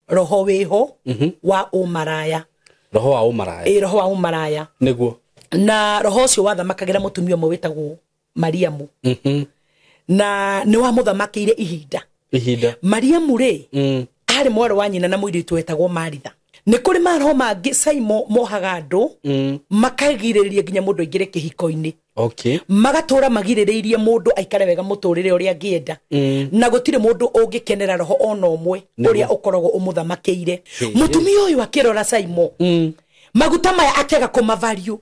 roho weho wa umaraya. Roho wa umaraya. Roho wa umaraya. Niguo. Na roho cio wathamagira mutumia umwe wetagwo Mariamu. Na ni wa muthamakiire ihinda. Mariamu ri ari mwaro wa nyina na muiritu wetagwo Maritha. Ni kuri maroho mangi Saimo mohaga andu makagiriria nginya mundu aingire kihiko-ini. Okay. Magatura magirireirie mundu aikare wega muturire uria angienda. Na gutire mundu ungikenera roho ona umwe uria ukoragwo umuthamakiire. Mutumia uyu akirora Saimo. Maguta maya akega kumavariu.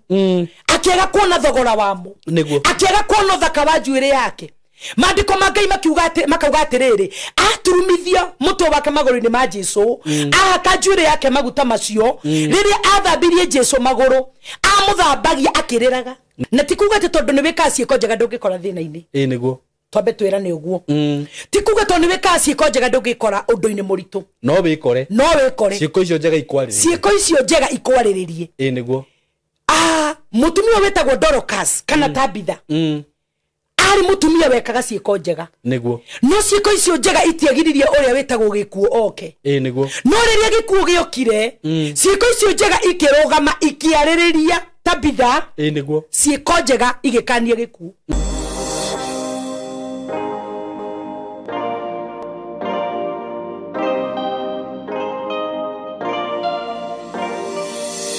Akega kuona thogora wamo. Akega kuona thaka wa njuire yake. Mandiko magai makauga atiriri aturumithia mutwe wake maguru-ini ma Jesu ahaka njuire yake maguta macio riria athambirie Jesu maguru amuthambagia akiriraga na tikuga ati tondu ni wika ciiko njega ndungikora thina-ini niguo twambe twirane uguo tikuga tondu ni wika ciiko njega ndungikora undu-ini muritu no wikore ciiko icio njega ikwariririe niguo mutumia wetagwo Dorcas kana Tabitha ari mutumia wekaga ciiko njega niguo no ciiko icio njega itiagiririe uria wetagwo gikuo oke niguo no riria gikuo giokire ciiko icio njega ikirugama ikiaririria Tabitha niguo ciiko njega igikania gikuo.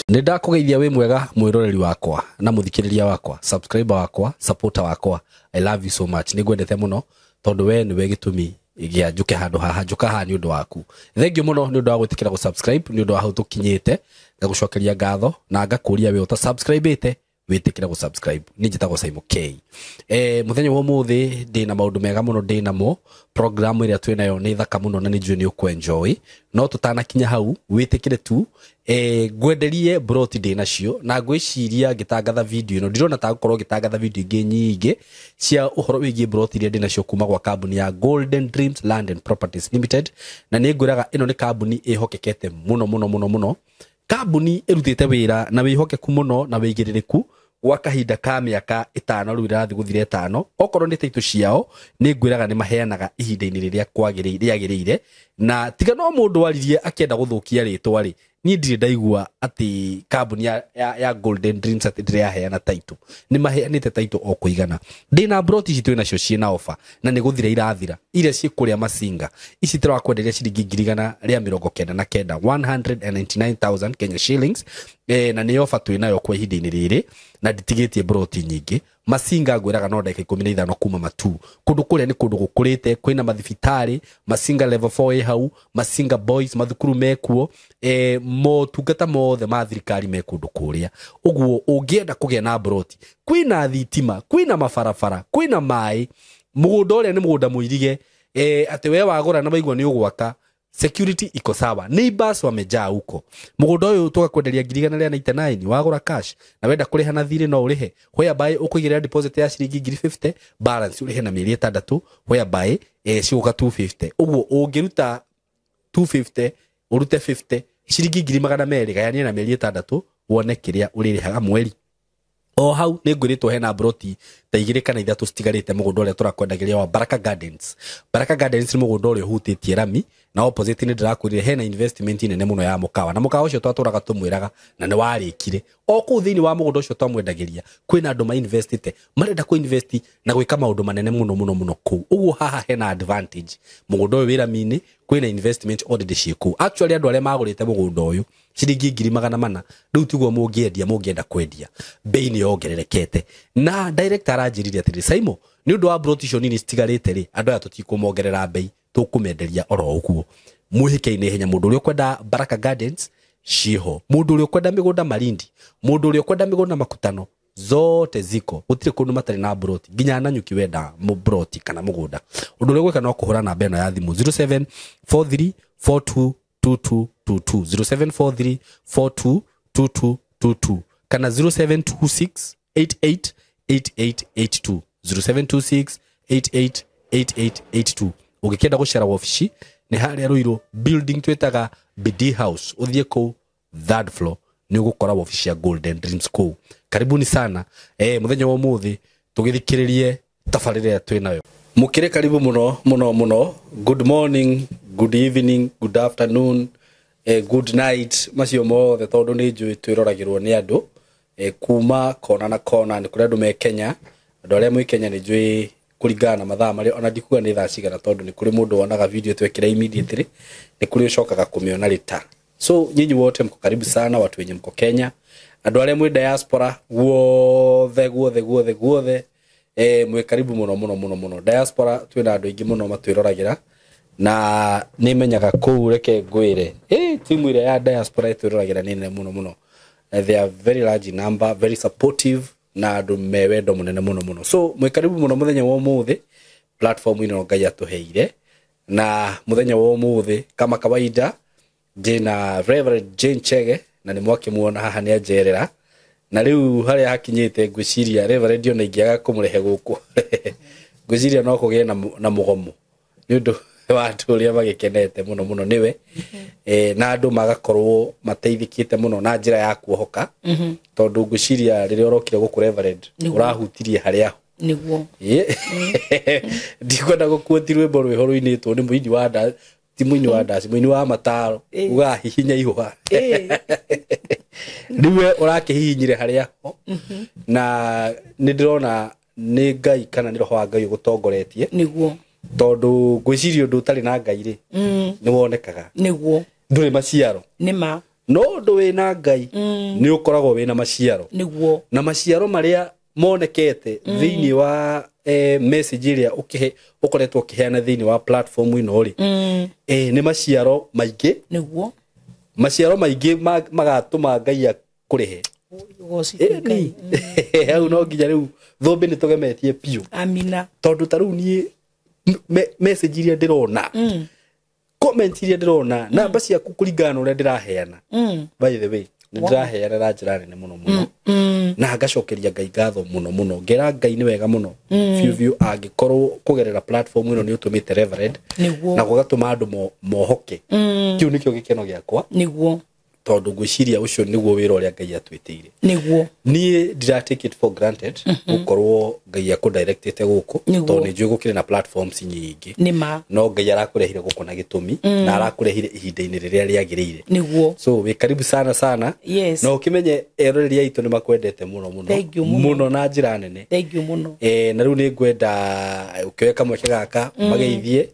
Nenda kugeithia we mwega mwiroreri wakwa na muthikiriria wakwa, subscriber wakwa, supporter wakwa. I love you so much. Nigwendete muno tondu we ni we gitumi gia njuke handu haha njuka haha ni undu waku. Thank you muno ni undu wa gwitikira go subscribe ni undu wa hau tukinyite ngagucokeria ngatho na ngakuria we uta subscribe ite witikira go subscribe. Ni njitagwo Saimo K. Muthenya wa muthi ndina maundu mega muno ndinamo. Program iria twinayo ni thaka muno na ni njui ni ukwenjoy. No tutanakinya hau witikire tu gwenderie broti ndinacio na ngwiciria gitangatha video ino ndirona ta gukorwo gitangatha video ingi nyingi cia uhoro wigie broti iria ndinacio kuma gwa kambuni ya Golden Dreams Land and Properties Limited na ni ngwiraga ino ni kambuni ihokekete muno. Kambuni irutite wira na wihokeku muno na wigiririku gwa kahinda ka miaka 5 riu irathi guthire 5 okorwo ni taitu ciao ni ngwiraga ni maheanaga ihinda-ini riria kwagiriire na tiga no mundu waririe akienda guthukia ritwa ri ni ndire ndaigua ati kambuni ya Golden Dreams ati ndire yaheana taitu ni maheanite taitu o kuigana ndina broti citu na cio ciina offer na ni guthira irathira iria ci kuria Masinga ici tira kwenderia ciringi 199 199,000 Kenya shillings na ni offer twinayo kwa ihinda-ini riri na nditigitie broti nyingi Masinga ngwiraga no ndagika 15 kuma matu kundu kuria ni kundu gukurite kwina mathibitari Masinga level 4 hau Masinga boys mathukuru mekuo motungata mothe ma thirikari me kundu kuria uguo ungienda kugia na broti kwina thitima kwina mafarafara kwina mai mugunda uria ni mugunda muirige ati we wagura na baigwa ni ugwaka security iko sawa neighbors wamejaa huko mugunda uyu tukakwenderia 199 wagura cash na wenda kuriha na thiri no urihe whereby ukuigira deposit ya shilingi 50 balance urihe na mieri 6 whereby ciguka 250 uguo ungiruta 250 urute 50 shilingi 200 gayania na mieri 6 wone kiria uririhaga mweri o hau ni ngwiritwo hena broti ta igire kana ithatu citigarite mugunda uria turakwendagiria wa Baraka Gardens. Baraka Gardens ni mugunda uria hutitie rami na opposite ni ndirakwirire hena investment nene muno ya mukawa na mukawa ucio twaturaga tumwiraga na ni warikire o ku thiini wa mugunda ucio twamwendagiria kwina andu ma investite marenda ku invest na gwika maundu manene muno ku uguo haha hena advantage mugunda uyu wira-mini kwina investment already ciku actually andu aria magurite mugunda uyu ciringi 400 riu tiguo mungienda kwendia bei ni yongererekete na director aranjiririe atiri Saimo ni undu wa broti cio nini citigarite ri andu aya tutikumongerera bei tukumenderia oro uguo muhike-ini henya mundu uria kwenda Baraka Gardens ciho mundu uria kwenda migunda Malindi mundu uria kwenda migunda Makutano zote ziko gutire kundu matari na broti nginya na nyuki wenda mu broti kana mugunda undu uria gwika no kuhura namba eno ya thimu 0743422222 0743422222 kana 0726888882 0726888882 ugikienda gushara ofici ni haria Ruiru building twetaga BD House uthie ku third floor ni ugukora ofici ya Golden Dreams Co. Karibuni sana muthenya wa muthi tugithikiririe tafarire twinayo mukire karibu muno. Good morning, good evening, good afternoon, good night, macio mothe tondu ni njui twiroragirwo ni andu kuma kona na kona ni kuri andu me Kenya. Andu aria mwi Kenya ni njui kuringana na mathaa mari ona ndikuga ni thaa cigana tondu ni kuri mundu wonaga video twekira immediately, ni kuri ucokaga kumiona later. So nyinyi wote mko karibu sana, watu wenye mko Kenya, andu aria mwi diaspora guothe mwe karibu muno. Diaspora twina andu ingi muno matwirораgira na nimenyaga kuu reke ngwire timu ile ya diaspora itwirораgira nene muno. They are very large number, very supportive na andu mewendo munene muno. So mwe karibu muno muthenya wa umuthi platform ino Ngai atuheire, na muthenya wa umuthi kama kawaida ndina Reverend Jane Chege na ni mwake muona haha ni ajerera, na riu haria hakinyite ngwiciria Reverend ona ingiaga kumurehe guku ngwiciria no kugie na mugomo ni undu wa andu uria magikenete muno niwe na andu magakorwo mateithikite muno na njira ya kuohoka tondu ngwiciria riria urokire guku Reverend urahutirie haria niguo ndikwenda gukuoti rwimbo rwihoro-initwo ni muini wa nda ti muini wa ndaci muini wa mataro ugahihinya ihuha niwe urakihihinyire haria na nindirona ni Ngai kana ni roho wa Ngai ugutongoretie niguo tondu ngwiciria undu utari na Ngai ri ni wonekaga niguo nduri maciaro nima no ndu wina Ngai ni ukoragwo wina maciaro niguo na maciaro maria monekete thiini wa message iria ukoretwo ukiheana thiini wa platform ino ri ni maciaro maingi niguo maciaro maingi magatuma Ngai akurihe Ngai hau no nginya riu thombe ni tugemetie piu amina tondu taru ni message iria ndirona comment iria ndirona namba ciaku kuringana uria ndiraheana by the way ndiraheana na njira nene muno na ngacokeria Ngai ngatho muno ngera Ngai ni wega muno view angikorwo kugerera platform ino ni utumite Reverend na gugatuma andu mohoke kiu nikio gikeno giakwa niguo tondu ngwiciria ucio niguo wira uria Ngai atwitire niguo ni did I take it for granted gukorwo Ngai akudirectite guku tondu ni njui gukire na platforms nyingi nima no Ngai arakurehire guku na gitumi na arakurehire ihinda-ini riria riagirire niguo so we karibu sana yes. No kimenye eroreria itu ni makwendete muno na njira nene thank you muno na riu ni ngwenda ukiweka mweke gaka mageithie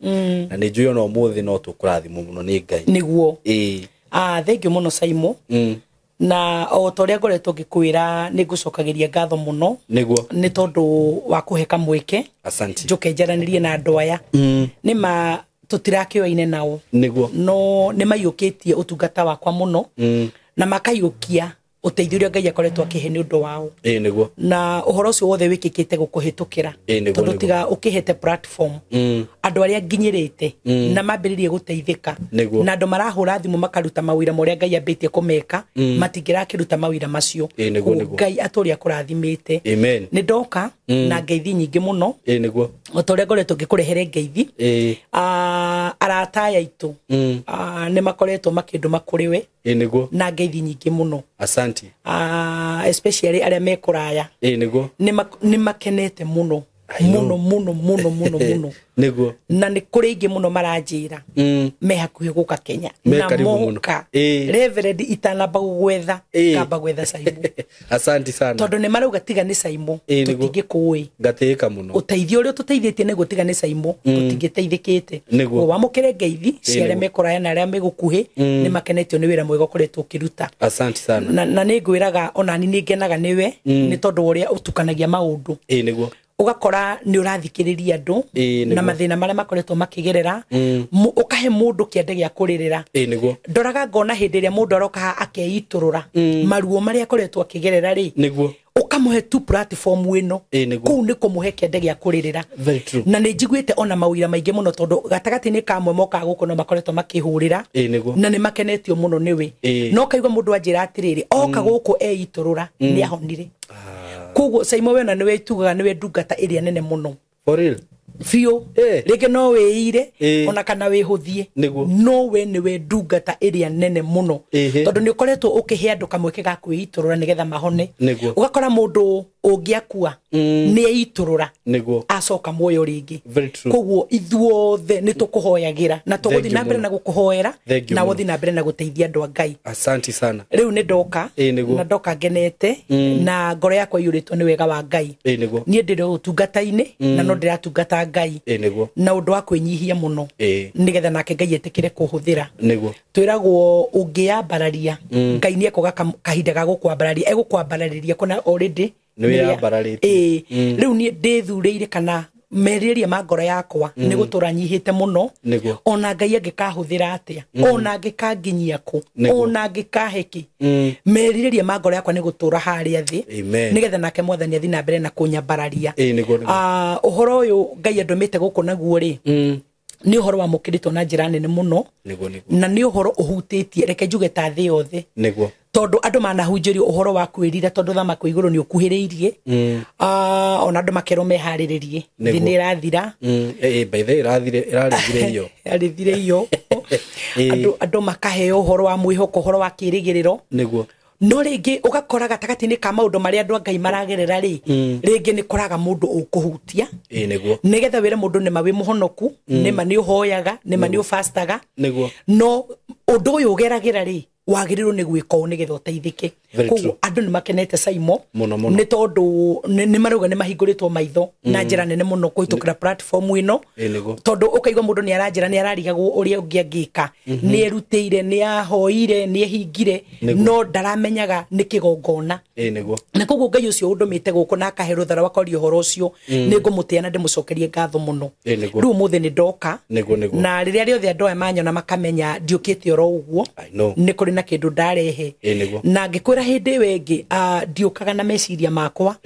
na ni njui ona umuthi no tukurathimo muno ni Ngai niguo thank you muno Saimo na o toria ngoretwo ngikwira ni ngucokagiria ngatho muno niguo ni tondu wa kuheka mweke asante njuke njaranirie na andu aya nima tutirakioine nao niguo no ni mayukitie utungata wakwa muno na makayukia uteithio uria Ngai akoretwo akihe ni undu wao niguo na uhoro ucio wothe wikikite gukuhitukira tondu tiga ukihete platform andu aria nginyirite na mambiririe guteithika na andu marahura thimu makaruta mawira moria Ngai ambitie kumeka matingirakiruta mawira macio Ngai atoria kurathimite ni ndoka na ngeithi nyingi muno niguo otoria ngoretwo ngikurehere ngeithi arata yaitu ni makoretwo makinduma kuriwe niguo na ngeithi nyingi muno asante especially aria mekuraya niguo ni makenete muno niguo na ni kuri ingi muno maranjira me hakuhi guka Kenya na moka Reverend itanamba gwetha kamba gwetha Saimo asante sana tondu ni marauga tiga ni Saimo tutingikui ngatika muno uteithio uri tuteithitie ni gutiga ni Saimo tutingiteithikite wamukire ngeithi ciare mekuraya na aria megukuhi ni makenetio ni wira mwega ukoretwo ukiruta asante sana na ni ngwiraga ona ni ngenaga niwe ni tondu uria utukanagia maundu niguo ugakora ni urathikiriria andu na mathina maria makoretwo makigerera ukahe mundu kiende gia kuririra niguo ndoraga ngona hindi ria mundu aroka akeiturura maruo maria akoretwo akigerera ri niguo ukamuhe tu platform ino kuu ni kumuhe kiende gia kuririra na ni njiguite ona mawira maingi muno tondu gatagati ni kamwe moka guko no makoretwo makihurira na ni makenetio muno niwe no kaigwa mundu anjira atiriri oka guko eiturura ni ahonire kugo Saimo we na niwe tugaga niwe ndungata iria nene muno for real Biũ rĩngĩ no wĩire ona kana wĩhũthie no we nĩwe ndungata ĩrĩa nene mũno tondũ nĩ ũkoretwo ũkĩhe andũ kamweke ga kwĩitũrũra nĩgetha mahone ũgakora mũndũ ũngĩakua nĩ eitũrũra acoka muoyo rĩngĩ koguo ithuothe nĩ tũkũhoyagĩra na tũgũthiĩ na mbere na gũkũhoera na gũthiĩ na mbere na gũteithia andũ a Ngai. Asante sana. Rĩu nĩ ndoka na ndoka ngenete na ngoro yakwa iyũrĩtwo nĩ wega wa Ngai. Niĩ ndĩrĩ ũtungata-inĩ na no ndĩratungata Ngai na ũndũ wa kwĩnyihia mũno nĩgetha nake Ngai etĩkĩre kũhũthĩra. Twĩragwo ũngĩambararia Ngai nĩ ekoga kahinda ga gũkwambararia egũkwambararĩria kuna already rĩu niĩ ndĩthurĩire kana merirĩria ma ngoro yakwa nĩ gũtũra nyihĩte mũno ona Ngai angĩkahũthĩra atĩa ona angĩkanginyia kũ ona angĩkaheki merirĩria ma ngoro yakwa nĩ gũtũra harĩa thĩ nĩgetha nake Mwathani athiĩ na mbere na kũnyambararia. Ũhoro ũyũ Ngai andũmĩte gũkũ naguo rĩ nĩ ũhoro wa mũkĩrĩtwo na njĩra nene mũno na nĩ ũhoro ũhutĩtie reke njuge ta thĩ yothe tondũ andũ manahunjĩrio ũhoro wa kwĩrira tondũ thamako igũrũ nĩ ũkuhĩrĩirie ona andũ makerwo meharĩrĩrie thĩ nĩ ĩrathira by the ĩrathire iyo andũ makaheo ũhoro wa mwĩhoko ũhoro wa kĩrĩgĩrĩro no rĩngĩ ũgakora gatagatĩ-inĩ ka maũndũ marĩa andũ a Ngai maragerera rĩ rĩngĩ nĩ koraga mũndũ ũkũhutia nĩgetha wĩre mũndũ nĩma wĩ mũhonoku nĩma nĩ ũhoyaga nĩma nĩ ũfastaga no ũndũ ũyũ ũgeragĩra rĩ wagĩrĩrwo nĩ gwĩka ũũ nĩgetha ũteithĩke. Koguo andũ nĩ makenete Saimo nĩ tondũ nĩ marauga nĩ mahingũrĩtwo maitho na njĩra nene mũno kũhĩtũkĩra platform ĩno tondũ ũkaigua mũndũ nĩ aranjĩra nĩ ararigagwo ũrĩa ũngĩ angĩka nĩ erutĩire nĩ ahoire nĩ ehingire no ndaramenyaga nĩ kĩgongona na koguo Ngai ũcio ũndũmĩte gũkũ na akahe rũthara wakoria ũhoro ũcio nĩ ngũmũtĩa na ndĩmũcokerie ngatho mũno. Rĩu ũmũthĩ nĩ ndoka na rĩrĩa rĩothe andũ aya manyona makamenya ndiũkĩte oro ũguo nĩ kũrĩ na kĩndũ ndarehe na ngĩkwĩra hĩndĩ ĩyo ĩngĩ ndiũkaga na meciria makwa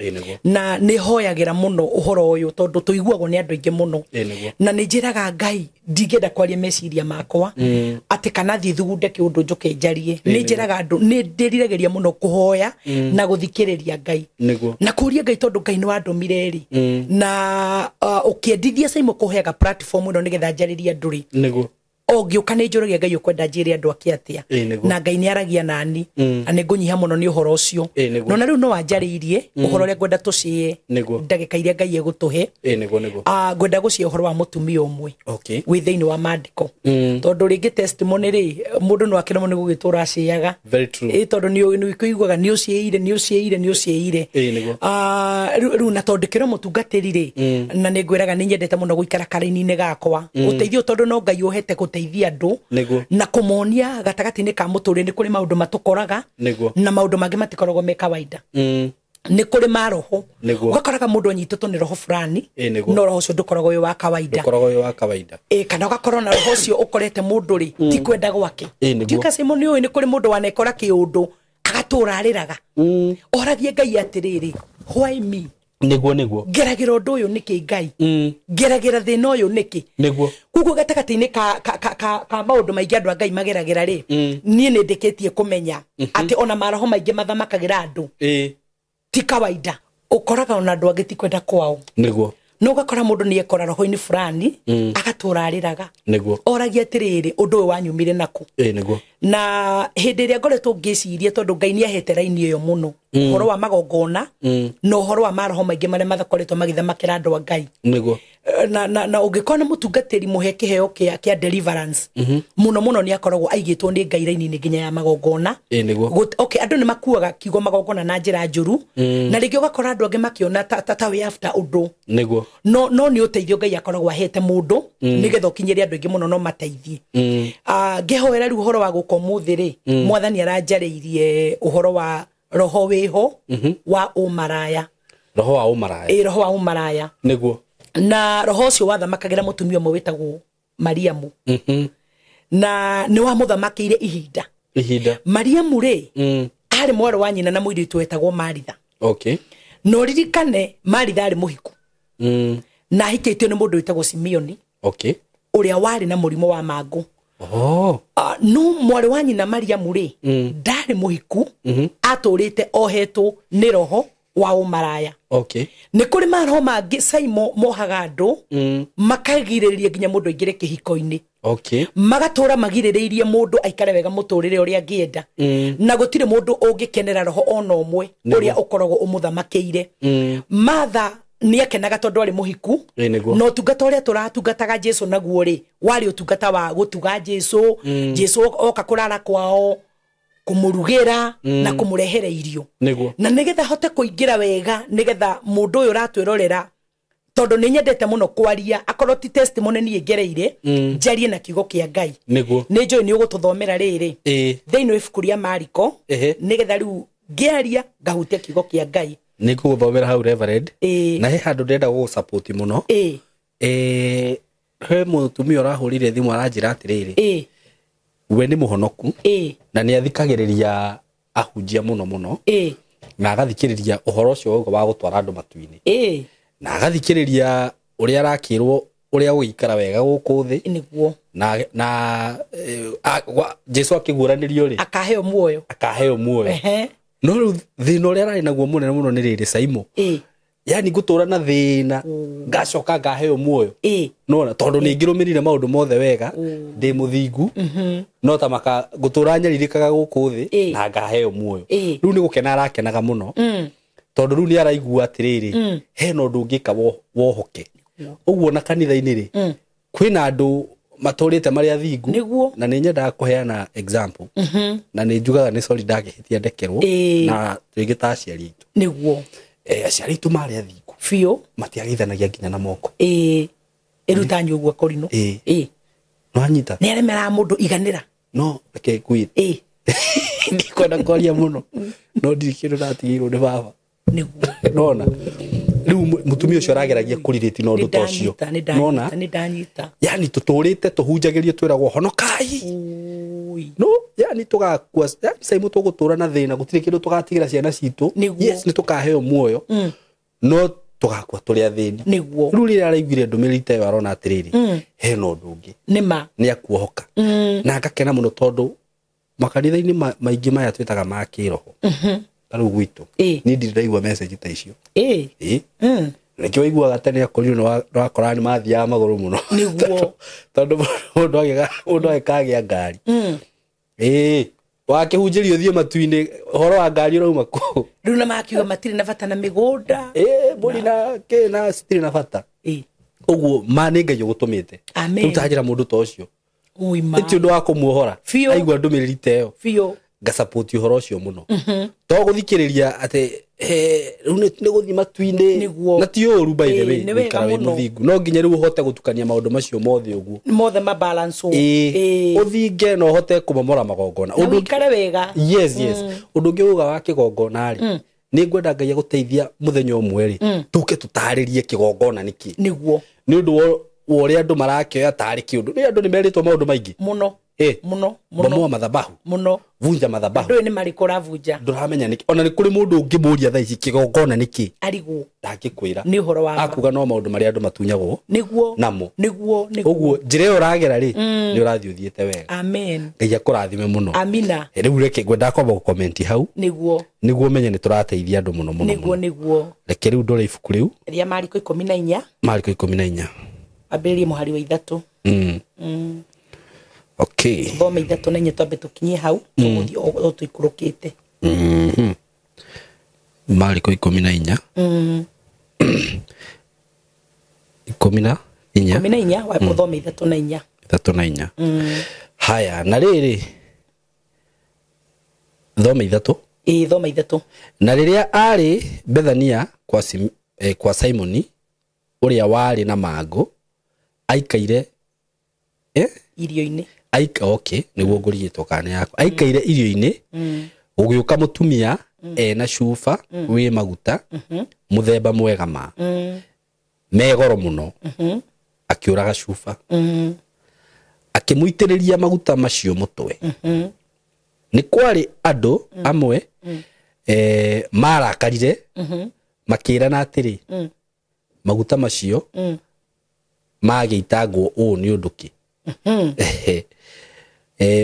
na nĩ hoyagĩra mũno ũhoro ũyũ tondũ tũiguagwo nĩ andũ aingĩ mũno na nĩ njĩraga Ngai ndingĩenda kwaria meciria makwa atĩ kana thiĩ thugunde kĩũndũ njũke njarie nĩ njĩraga andũ nĩ ndĩriragĩria mũno kũhoya na gũthikĩrĩria Ngai na kũria Ngai tondũ Ngai nĩ wandũmire rĩ na ũkĩendithia Saimo kũheaga platform ĩno nĩgetha njarĩrie andũ rĩ ũngĩũka nĩ njũragia Ngai ũkwenda njĩre andũ ake atĩa na Ngai nĩ aragia nani na nĩ ngũnyiha mũno nĩ ũhoro ũcio no na rĩu no wanjarĩirie ũhoro ũrĩa ngwenda tũcie ndagĩka iria Ngai egũtũhe ngwenda gũcia ũhoro wa mũtumia ũmwe wĩ thĩinĩ wa maandĩko tondũ rĩngĩ testimony rĩ mũndũ no akĩremwo nĩ gũgĩtũra aciaga tondũ nĩ ũiguaga nĩ ũciĩire rĩu na tondũ kĩro mũtungatĩri rĩ na nĩ ngwĩraga nĩ nyendete mũno gũikara karaini-inĩ gakwa ũteithio tondũ no Ngai ũhete gũteithia andũ na kũmonia gatagatĩ-inĩ ka mũtũrĩre nĩ kũrĩ maũndũ matũkoraga na maũndũ mangĩ matikoragwo me kawaida nĩ kũrĩ maroho ũgakoraga mũndũ anyitĩtwo nĩ roho fulani no roho ũcio ndũkoragwo wĩ wa kawaida kana ũgakorwo na roho ũcio ũkorete mũndũ rĩ ti kwenda gwake ndiũka Saimo nĩ ũĩ nĩ kũrĩ mũndũ wanekora kĩũndũ agatũra arĩraga oragie Ngai atĩrĩrĩ why me nĩguo geragĩra ũndũ ũyũ nĩkĩ Ngai geragĩra thĩna ũyũ nĩkĩ koguo gatagatĩ-inĩ ka maũndũ maingĩ andũ a Ngai mageragĩra rĩ niĩ nĩ ndĩkĩtie kũmenya atĩ ona maroho maingĩ mathamakagĩra andũ ti kawaida ũkoraga ona andũ angĩ ti kwenda kwao no ũgakora mũndũ nĩ ekora roho-inĩ fulani agatũra arĩraga oragia atĩrĩrĩ ũndũ ũyũ wanyumire nakũ na hĩndĩ ĩrĩa ngoretwo ngĩciria tondũ Ngai nĩ ahete raini ĩyo mũno ũhoro wa magongona na ũhoro wa maroho maingĩ marĩa mathakoretwo magĩthamakĩra andũ a Ngai na ũngĩkorwo nĩ mũtungatĩri mũhe kĩheo kĩa deliverance mũno nĩ akoragwo aigĩtwo nĩ Ngai raini-inĩ nginya ya magongona andũ nĩ makuaga kiugo magongona na njĩra njũru na rĩngĩ ũgakora andũ angĩ makĩona ta way after ũndũ no nĩ ũteithio Ngai akoragwo ahete mũndũ nĩgetha ũkinyĩre andũ aingĩ mũno no mateithie ngĩhoera rĩu ũhoro wa gũkũ mũthĩ rĩ Mwathani aranjarĩirie ũhoro wa roho wĩho wa ũmaraya roho wa ũmaraya na roho ũcio wathamakagĩra mũtumia ũmwe wĩtagwo Mariamu na nĩ wamũthamakĩire ihinda Mariamu rĩ arĩ mwarĩ wa nyina na mũirĩtu wetagwo Maritha no ririkane Maritha arĩ mũhiku na ahikĩtio nĩ mũndũ wĩtagwo Simeoni ũrĩa warĩ na mũrimũ wa mangũ no mwarĩ wa nyina Mariamu rĩ ndarĩ mũhiku atũrĩte ohetwo nĩ roho wa umaraya okay nä kå rä maroho mangä caimo mohaga andå makagirä rĩria nginya må ndå aingä kĩhiko-inĩ okay magatå ra magirä rä irie må ndå aikare wega må tå rä re å rä a angä enda na gå tirä må ndå å ngä kenera roho ona å mwe å rä a å koragwo å må thamakä ire Martha nä akenaga tondå arä må hiku na å tungata å rä a tå ratungataga Jesu naguo rĩ warä å tungata wa gå tuga Jesu Jesu oka kå rara kwao kå må rugä ra na kå må rehere irio na nä getha hote kå ingä ra wega nä getha må ndå å yå ratwä rorera tondå nä nyendete må no kwaria akorwo ti testimony niä ngereire njarie na kiugo kä a Ngai nä njå nä å gå tå thomera rä rä thä-inä wa ibuku rĩa Mariko nä getha rä u ngä aria ngahutia kiugo kä a Ngai nä kå gå thomera hau Reverend na he handå ndenda gå support må no he må tumia å rahå rire thimå aranjä ra atä rä rä we nä må honoku na nä athikagä rä ria ahunjia må no må no na agathikä rä ria å horo å cio wa gå twara andå matu-inä na agathikä rä ria å rä a aраkä rwo å rä a gå ikara wega gå kå thä na Jesu akä guåranä rio rä akaheo muoyo no rä u thä na å rä a ararä naguo må nene må no nä rä rä caimo yani gå tå ra na thä na ngacoka ngaheo muoyo nona tondå nä ngä rå mä rire maå ndå mothe wega ndä må thingu no ta maka gå tå ra nyaririkaga gå kå thä na ngaheo muoyo rä u nä gå kena arakenaga må no tondå rä u nä araigua atä rä rä hena å ndå å ngä ka wohoke å guo na kanitha-inä rä kwä na andå matå rä te marä athingu na nä nyendaga kå heana example na nä njugaga nä sorry ndagä hä tia ndekerwo na tå ingä ta aciari aitå aciari aitå marä athingu biå matiageithanagia nginya na moko ä ruta nyå gua kå rinå no anyita nä aremeraga må ndå iganä ra no reke ngwä ndikwenda kwaria må no no ndirä kä ndå ndatigä irwo nä baba nona rä u må tumia å cio arageragia kå rirä ti na å ndå ta å cio nona yani tå tå rä te tå hunjagä rie twä ragwo honokai no yani tå gakua caimå tå gå tå ra na thä na gå tirä kä ndå tå gatigä ra ciana citå nä tå kaheo muoyo no tå gakua tå rä a thä ni rä u rä rä araiguire ndå mä rä ri ta ä yo arona atä rä rä hena å ndå å ngä nä akuohoka na ngakena må no tondå makanitha-inä maingä maya twä taga ma kä roho tarä u gwitå nä ndirä ndaigua message ta icio nä kä waiguaga tene akorirwo nä wakoraga nä mathiaga magå rå må no tondå må ndå agäkagä a ngari wakä hunjä rio thiä matu-inä horo wa ngari å rauma kå rä u na makiuga matirä na bata na mä gå nda mbå ri na kä na citirä na bata å guo ma nä Ngai å gå tå mä te rä u tanjä ra må ndå ta å cio ä ti å ndå wa kå muohora aigua ndå mä rä ri ta ä yo ngacapoti å horo å cio må no to gå thikä rä ria atä rä u nä gå thiä matu-inä na ti å ru gå ikara wä må thingu no nginya rä u å hote gå tukania maå ndå macio mothe å guo å thinge na å hote kå momora magongona å ndå å ngä uga wa kä gongona rä nä ngwenda Ngai agå teithia må thenya å mwe rä tå ke tå tarä rie kä gongona nä kä nä å ndå wa å rä a andå marakioya tarä kä å ndå nä andå nä merä two maå ndå maingä bomoa madhabahu vunja madhabahu ndå nä marä kå ravunja ndå ramenya nä ona nä kå rä må ndå å ngä må ria thaa ici kä gongona nä kä arigwo ndangä kwä ra nä å horo wa akuga no maå ndå marä a andå matunyagwo namo å guo njä ra ä yo å ragera rä nä å rathiä å thiä te wega Ngai akå rathime må no rä u reke ngwendaga kwamba gå komenti hau nä guo menye nä tå rateithia andå må no må no reke rä u ndå re ibuku rä u ria Mariko 14 Mariko 14 ambä rä må hari wa ithatå okay thome ithatå na inya twambe tå kinyie hau tå thiä o tå ikå rå kä te Mariko 14 14 wa thome ithatå na inya haya na rä rä thome ithatå thome ithatå na rä rä a arä Bethania kwa Simoni å rä a warä na mangå aikaire irio-inä okay nä guo ngå rigä two kana yakwa aikaire irio-inä gå gä å ka må tumia ena cuba wä maguta må themba mwega ma me goro må no akä å raga cuba akä må itä rä ria maguta macio må twe nä kwarä andå amwe marakarire makä rana atä rä maguta macio magä itangwo å nä å ndå kä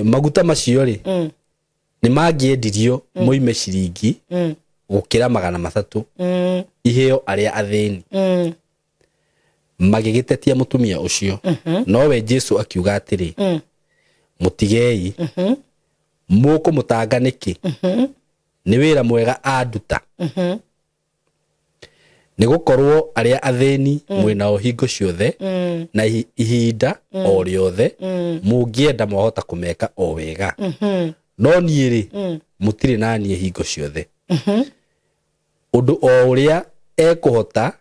maguta macio rĩ nĩ mangĩendirio moime ciringi gukira 300 iheo aria athini magigitetia mutumia ucio nowe Jesu akiuga atiri mutigei muko mutanga niki ni wira mwega anduta ni gukorwo aria athini mwina ohingo ciothe na ihinda o riothe mungienda mwahota kumeka o wega no niiri mutiri nani hingo ciothe undu o uria ekuhota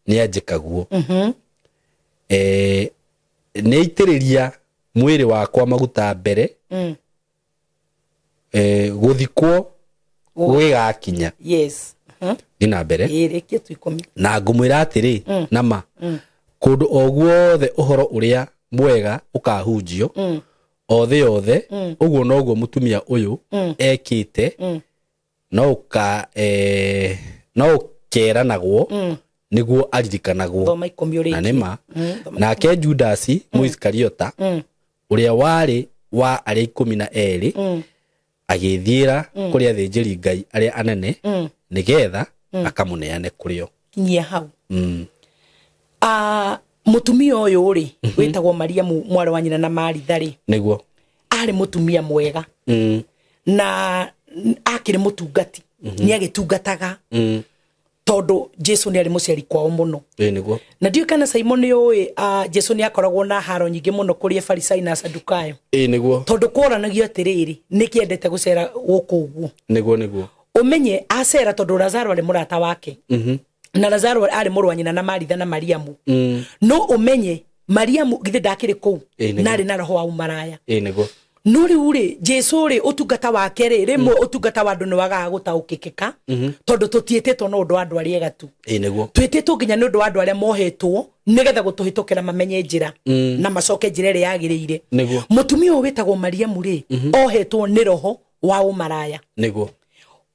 ni anjikaguo ni itiriria mwiri wakwa maguta mbere guthikwo gwigakinya yes dina mbere irekie tuikomi na ngumwira atiri nama kundu oguothe uhoro uria mwega ukahunjio othe othe uguo noguo mutumia uyu ekite no ka no keranagwo niguo aririkanagwo na nema nake Judasi Muiskariota uria wari wa aria 12 agithiira kuri athinjiri Ngai aria anene nigetha akamuneane kurio kinyia hau mutumia uyu ri witagwo Mariamu mwari wa nyina na Maritha ri niguo ari mutumia mwega na akiri mutungati ni agitungataga tondu Jesu ni ari muciari kwao muno niguo na ndio kana Simon yoi Jesu ni akoragwo na haro nyingi muno kuri Farisai na Sadukayo niguo tondu kuranagio atiriri nikiendete gucera guku uguo niguo umenye acera tondu Lazaro ari murata wake na Lazaro ari muru wa nyina na Maritha na Mariamu no umenye Mariamu githe ndakiri ku na ari na roho wa umaraya niguo nuri uri Jesu ri utungata wake ri rimwe utungata wa ndu waga gutaukikika tondu tutietetwo no ndu andu aria gatu niguo twetetwo nginya ni ndu andu aria mohetwo nigetha gutuhitukira mamenye njira na macoke njira ri yagiriire mutumia uyu witagwo Mariamu ri ohetwo ni roho wa umaraya niguo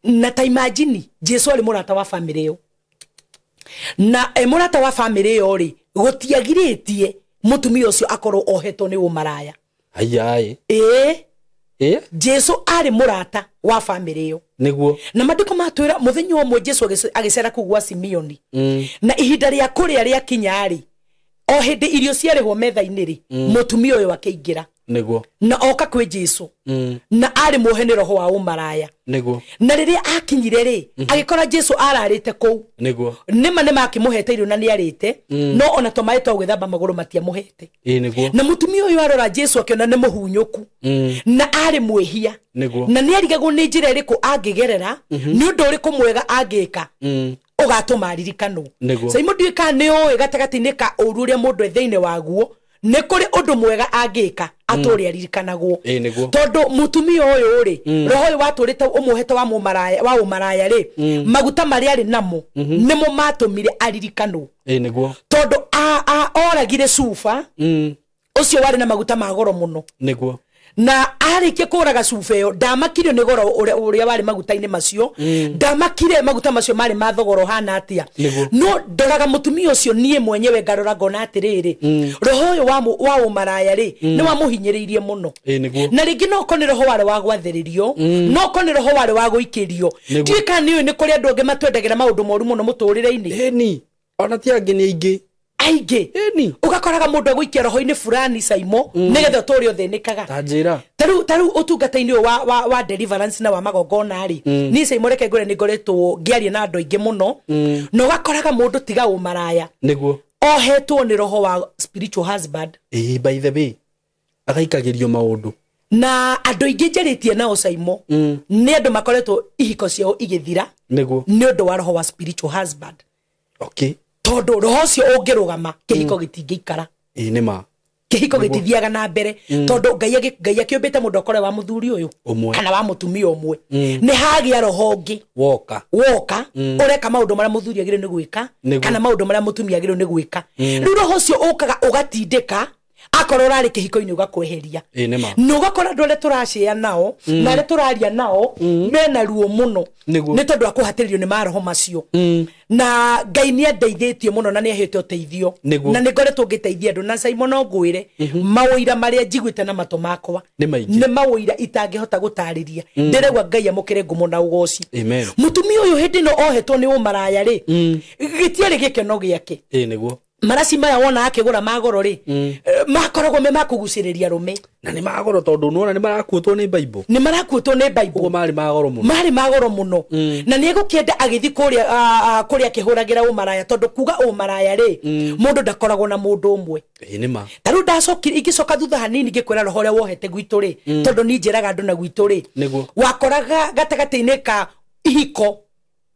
na ta imagine Jesu ari murata wa family yo na murata wa family yo ri gutiagiritie mutumia ucio akorwo ohetwo ni umaraya ayai Jesu ari murata wa family yo niguo na mandiko matwira muthenya umwe Jesu agicera kugwa Simeoni na ihinda ria kuria ria kinyari o hindi irio ciarihwo metha-ini ri mutumia uyu akeingira niguo na oka kwi Jesu na ari muhe roho wa umaraya niguo na riria akinyire ri agikora Jesu ararite ku niguo nima makimuhete irio na ni arite no ona tomai twa gwithamba maguru matiamuhete niguo na mutumia uyu arora Jesu akiona ni muhunyuku na ari mwihia na ni arigagwo ni njira iriku angigerera ni undu uriku mwega angika ugatuma aririkano Simon Duika ni oe gatagati-ini ka uru uria mundu ethiine waguo ni kuri undu mwega angika aturi aririkanagwo tondu mutumia uyu ri roho uyu waturite umuhete wa umaraya ri maguta mari ari namo nimo matumire aririkanwo tondu oragire Sufa ucio wari na maguta ma goro muno na arikie kuraga Sufa yo ndamakire ni goro uria wari maguta-ini macio ndamakire maguta macio mari mathogoro hana atia no ndoraga mutumia ucio nie mwenyewe ngarora ngona atiriri roho uyu wa umaraya ri ni wamuhinyiriirie muno na ringi no koni roho wari wa gwathiririo no koni roho wari wa guikirio twika ni uyu ni kuri andu angi matwendagira maundu moru muno muturire-ini ona ti angi ni aige ugakoraga mundu aguikia roho-ini fulani Saimo nigetha turi othenikaga tanjira taru utungata-ini wa deliverance na wa magongona ri ni Saimo reke ngore ni ngoretwo ngiaria na andu aingi muno no gakoraga mundu tiga umaraya niguo ohetwo ni roho wa spiritual husband by the way agaikagirio maundu na andu aingi njaritie nao Saimo ni andu makoretwo ihiko ciao igithira niguo ni undu wa roho wa spiritual husband okay tondu roho cio ungirugama kihiko gitingikara nima kihiko gitithiaga na mbere tondu Ngai akiumbite mundu akore wa muthuri uyu kana wa mutumia umwe ni hagia roho ngi woka ureka maundu maria muthuri agire ni gwika kana maundu maria mutumia agire ni gwika riu roho cio ukaga ugatindika akorwo rari kihiko-ini ugakweheria no gakora ndole turashia nao na le turaria nao mena ruo muno ni tondu akuhatiririo ni maroho macio na Ngai ni andeithĩtie muno na ni ahete uteithio na ni ngoretwo ngiteithia andu na Simon Ogwire maũira maria njiguite na mato makwa ni maũira itangihota gutariria ndiregwa Ngai amukire ngumo na ugoci mutumia uyu hindi no ohetwo ni umaraya ri gitiari gikeno giake niguo marasi maya wona akigura magoro ri makoragwo me makuguciriria rume na ni magoro tondu nuona ni marakuotwo ni Bible ugo mari magoro muno na ni egukienda agithi kuria kihuragira umaraya tondu kuga umaraya ri mundu ndakoragwo na mundu umwe nima taru ndacokire igicoka thutha hanini ngikwira roho ria wohete gwitu ri tondu ni njiraga andu na gwitu ri wakoraga gatagati-ini ka ihiko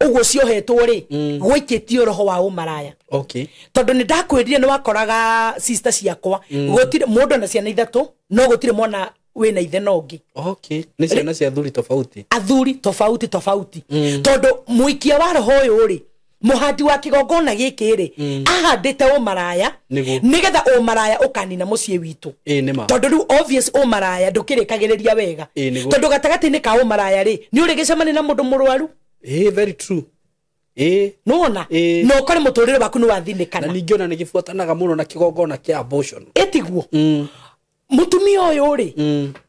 ugo ciohetwo ri gwikitio roho wa umaraya tondu ni ndakwirire ni wakoraga sister ciakwa gutire mundu na ciana ithatu no gutire mwana wina ithe nongi ni ciana cia athuri tofauti tondu muikia wa roho uyu ri muhandi wa kigongona giki ri ahandite umaraya nigetha umaraya ukanina mucii witu tondu riu obvious umaraya ndukirikagiriria wega tondu gatagati-ini ka umaraya ri ni uri gicemani na mundu murwaru very true nona no kore muturire waku ni wathinikana na ningiona nigifuatanaga muno na kigongona kia abortion etiguo mutumia uyu ri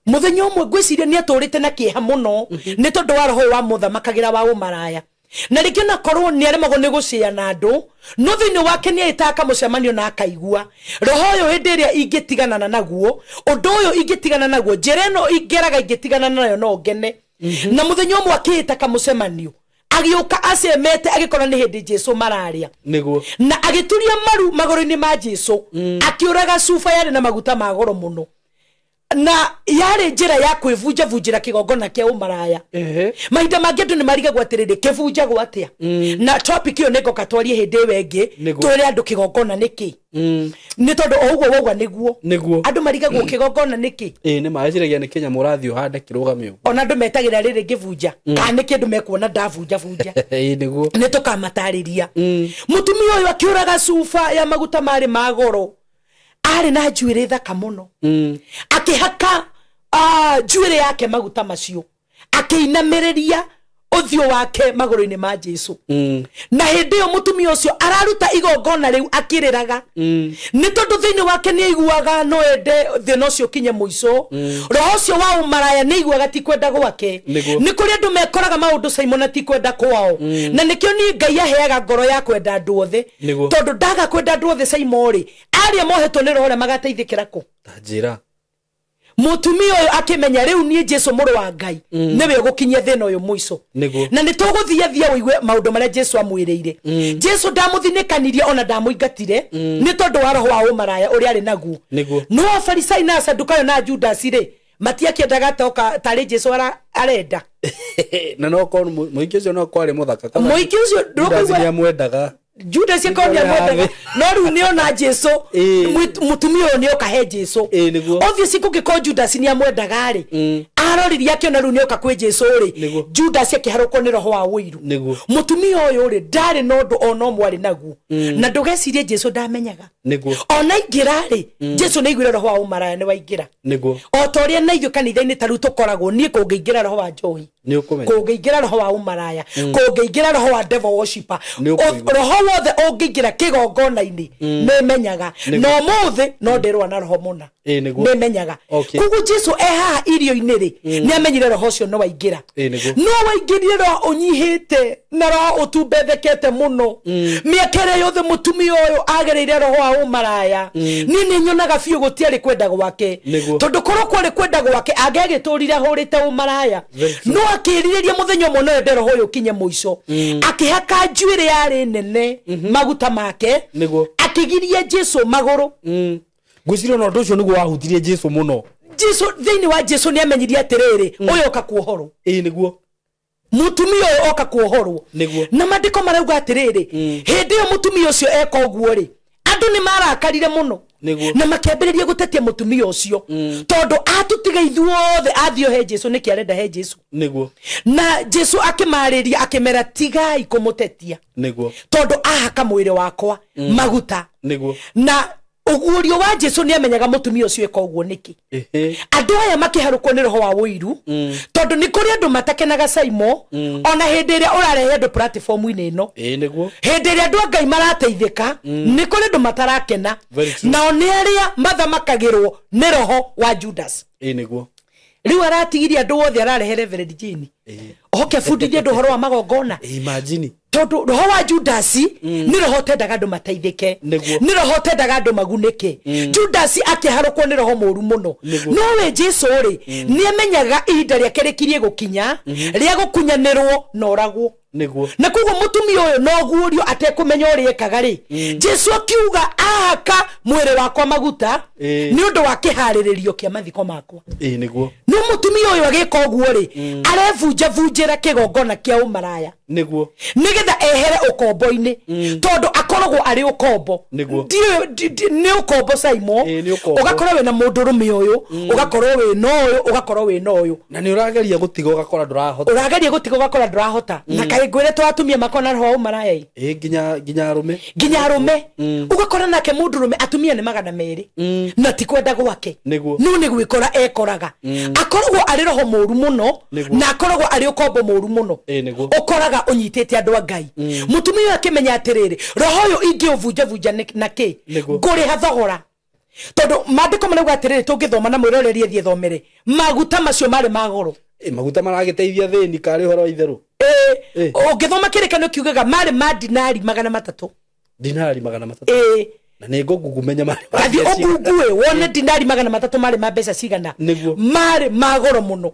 muthenya umwe ngwiciria ni aturite na kieha muno ni tondu wa roho wa muthamakagira wa umaraya na rĩngĩ na korwo ni aremagwo ni gucia na andu no thĩinĩ wake ni aitaka mucemanio na akaigua roho uyu hĩndĩ ĩrĩa ingĩtiganana naguo ũndũ ũyũ ingĩtigana naguo njĩra ĩno ingeraga ingĩtigana nayo no ngene na muthenya umwe akĩĩta mucemanio agĩũka acemete agĩkorwo ni hĩndĩ Jesu mararia niguo na agĩturia maru magoro-inĩ ma Jesu akĩũraga cuba yarĩ na maguta ma goro muno na yari njira ya kwivunja kigongona kia umaraya mahinda mangĩ andu ni marigagwo atiriri kivunjagwo atia na topic iyo nego katwarie hindi wengi twire andu kigongona niki ni tondu oguo wogwa niguo andu marigagwo kigongona niki ni maeciragia ni Kenya murathio hande kirugame uguo ona andu metagira riri ngivunja kana niki andu mekuona ndavunja niguo ni tukamatariria mutumia uyu akiuraga cuba ya maguta mari magoro ari na njuire thaka muno akihaka njuire yake maguta macio akiinamiriria uthio wake magoro-ini ma Jesu na hindi yo mutumia ucio araruta igongona riu akiriraga ni tondu thiini wake ni aiguaga no ende thina ucio kinye muico roho ucio wa umaraya ni aiguaga ti kwenda gwake ni kuri andu mekoraga maundu Simon ti kwenda kwao na nikio ni Ngai aheaga ngoro ya kwenda andu othe tondu ndaga kwenda andu othe Simon ri aria mohetwo ni roho magateithikira ku njira mutumia uyu akimenya riu ni Jesu muru wa Ngai niwe gukinyia thina uyu muico na ni tuguthia wigue maundu maria Jesu amwiriire Jesu ndamuthinikanirie ona ndamuingatire ni tondu wa roho wa umaraya uri ari naguo no Farisai na Sadukayo na Judas ri matiakiendaga toka tari Jesu arenda na no ko muiki ucio no kwari muthaka kana muiki ucio ndukugwa amwendaga Judas yakonia mwendaga no riu ni ona Jesu mutumia ni okahe Jesu obviously kugiko Judas ni amwendaga ri aroriria akiona riu ni oka kwi Jesu ri Judas akiharukwo ni roho wa wiru mutumia uyu ri ndari no ndu ona omwari naguo na ndugecirie Jesu ndamenyaga ona ingira ri Jesu ni igwire roho wa umaraya ni waingira o toria na igyo kanitha-ini taru tukoragwo ni kungeingera roho wa njohi kungeingera roho wa umaraya kungeingera roho wa devil worshipper roho wothe ungeingera kigongona-ini nimenyaga no mothe no ndirwa na roho muna nimenyaga kugu Jesu eha irio-ini ri ni amenyire roho cio no waingira no waingirire roho unyihite na roho utumbethekete muno miekere yothe mutumia uyu agereire roho wa umaraya ni nyonaga biu gutiari kwenda gwake tondu korwo kwari kwenda gwake angegiturire hurite umaraya no akiririria muthenya umwe no ende roho uyu kinye muico akihaka njuire yari nene maguta make akigiria Jesu maguru ngwiciria no ndu ucio niguo wahutirie Jesu muno Jesu thiini wa Jesu ni amenyirie atiriri uyu oka kuohorwo niguo mutumia uyu oka kuohorwo na mandiko marauga atiriri hindi yo mutumia ucio eka uguo ri andu ni marakarire muno na makĩambĩrĩria gutetia mutumia ucio tondu atutiga ithuothe athio he Jesu niki arenda he Jesu na Jesu akimariria akimera tigai kumutetia tondu ahaka mwiri wakwa maguta na ugurio wa Jesu ni amenyaga mutumia ucio eka uguo niki andu aya makiharukwo ni roho wa wiru tondu ni kuri andu matakenaga Saimo ona hindi ria urarehe andu platform-ini ino niguo hindi ria andu Ngai marateithika ni kuri andu matarakena na oni aria mathamakagirwo ni roho wa Judas niguo riu aratigiria andu wothe ararehe Reverend Jane oke fundithia andu horo wa magongona imagine tondu roho wa Judas ni roho tendaga andu mateithike ni roho tendaga andu magunike Judas akiharukwo ni roho moru muno no we Jesu ri ni amenyaga ihinda ria kerekirie gukinya ria gukunyanirwo na oragwo niguo na kugo mutumia uyu no guurio atekumenya uri ekaga ri Jesu akiuga ahaka mwire wakwa maguta ni undu wa kihariririo kia mathiko makwa niguo no mutumia uyu agika oguo ri arevunja vunjira kigongona kia umaraya niguo nigetha ehere ukombo-ini tondu akoragwo ari ukombo ni ukombo Saimo ugakorwo we na mundurume uyu ugakorwo we no uyu ugakorwo we no uyu na ni urageria gutiga ugakora ndurahota na kai ngwire twatumia makona roho umaraya nginya arume ugakora nake mundurume atumia ni 200 na tikwenda gwake no ni gwikora ekoraga akoragwo ari roho moru muno na akoragwo ari ukombo moru muno ukoraga unyitete andu a Ngai mutumia akimenya atiriri roho uyu ingiuvunja naki nguri hathogora tondu mandiko marauga atiriri tungithoma na mwiroreri ethie thomere maguta macio mari magoro maguta maragiteithia thini kari horo itheru ungithoma kirekano kiugaga mari ma dinari 300 na ni ngugumenya mari athi ogugue wone dinari 300 mari ma mbeca cigana mari magoro muno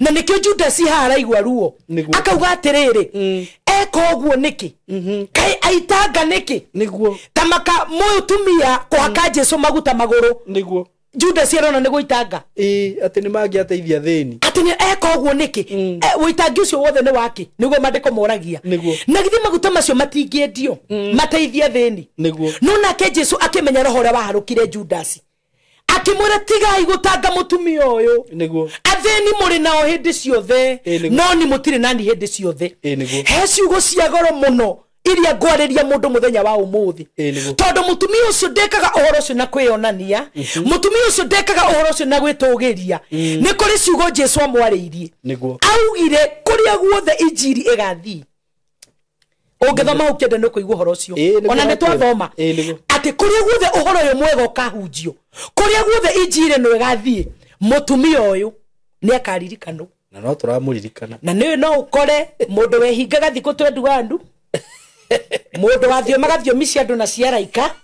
na nikio Judas haraigwa ruo akauga atiriri eka oguo niki kai aitanga niki niguo tamaka mutumia kwaka Jesu maguta maguru niguo Judas arona ni guitanga ati ni mangiateithia thini ati ni eka oguo niki witangi ucio wothe ni waki niguo mandiko moragia na githi maguta macio matingiendio mateithia thini no nake Jesu akimenya roho ria waharukire Judas akimwira tigai gutanga mutumia uyu atheni muri nao hindi ciothe no ni mutire nani hindi ciothe he ciugo cia goro muno iria ngwariria mundu muthenya wa umuthi tondu mutumia ucio ndekaga uhoro ucio na kwionania mutumia ucio ndekaga uhoro ucio na gwitugiria ni kuri ciugo Jesu amwariirie augire kuria guothe injiri igathii ungithoma ukende no kuigua uhoro ucio ona ni twathoma ati kuria guothe uhoro uyu mwega ukahunjio kuria guothe injiri no igathii mutumia uyu ni akaririkano na no turamuririkana na no ukore mundu wehingaga thiku twendu andu mundu wathio magathio misi andu na ciaraika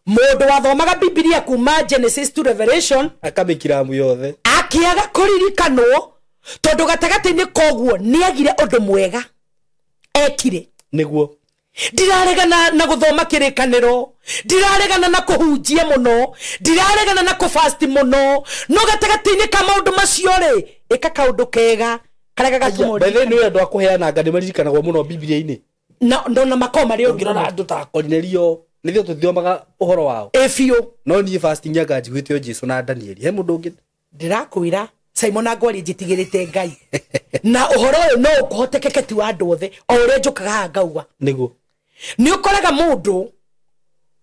mundu wathomaga Biblia kuma Genesis to Revelation akamikira mu yothe akiaga kuririkanwo tondu gatagati-ini koguo ni agire undu mwega ekire niguo ndiraregana na guthoma kirikaniro ndiraregana na kuhunjia muno ndiraregana na kufast muno no gatagati-ini ka maundu macio ri eka kaundu kega karega gatumuri bethe ni andu akuheana ngani maririkanagwo muno Biblia-ini na ndona makoma ri ungirora andu ta Cornelio nithio tuthomaga uhoro wao efio no ni fasting anga njiguite Jesu na Daniel he mundu ungi ndirakwira Simon agwari njitigirite Ngai na uhoro uyu no ukuhotekeke ti wa andu othe o uria njukaga ngauga niguo ni ukoraga mundu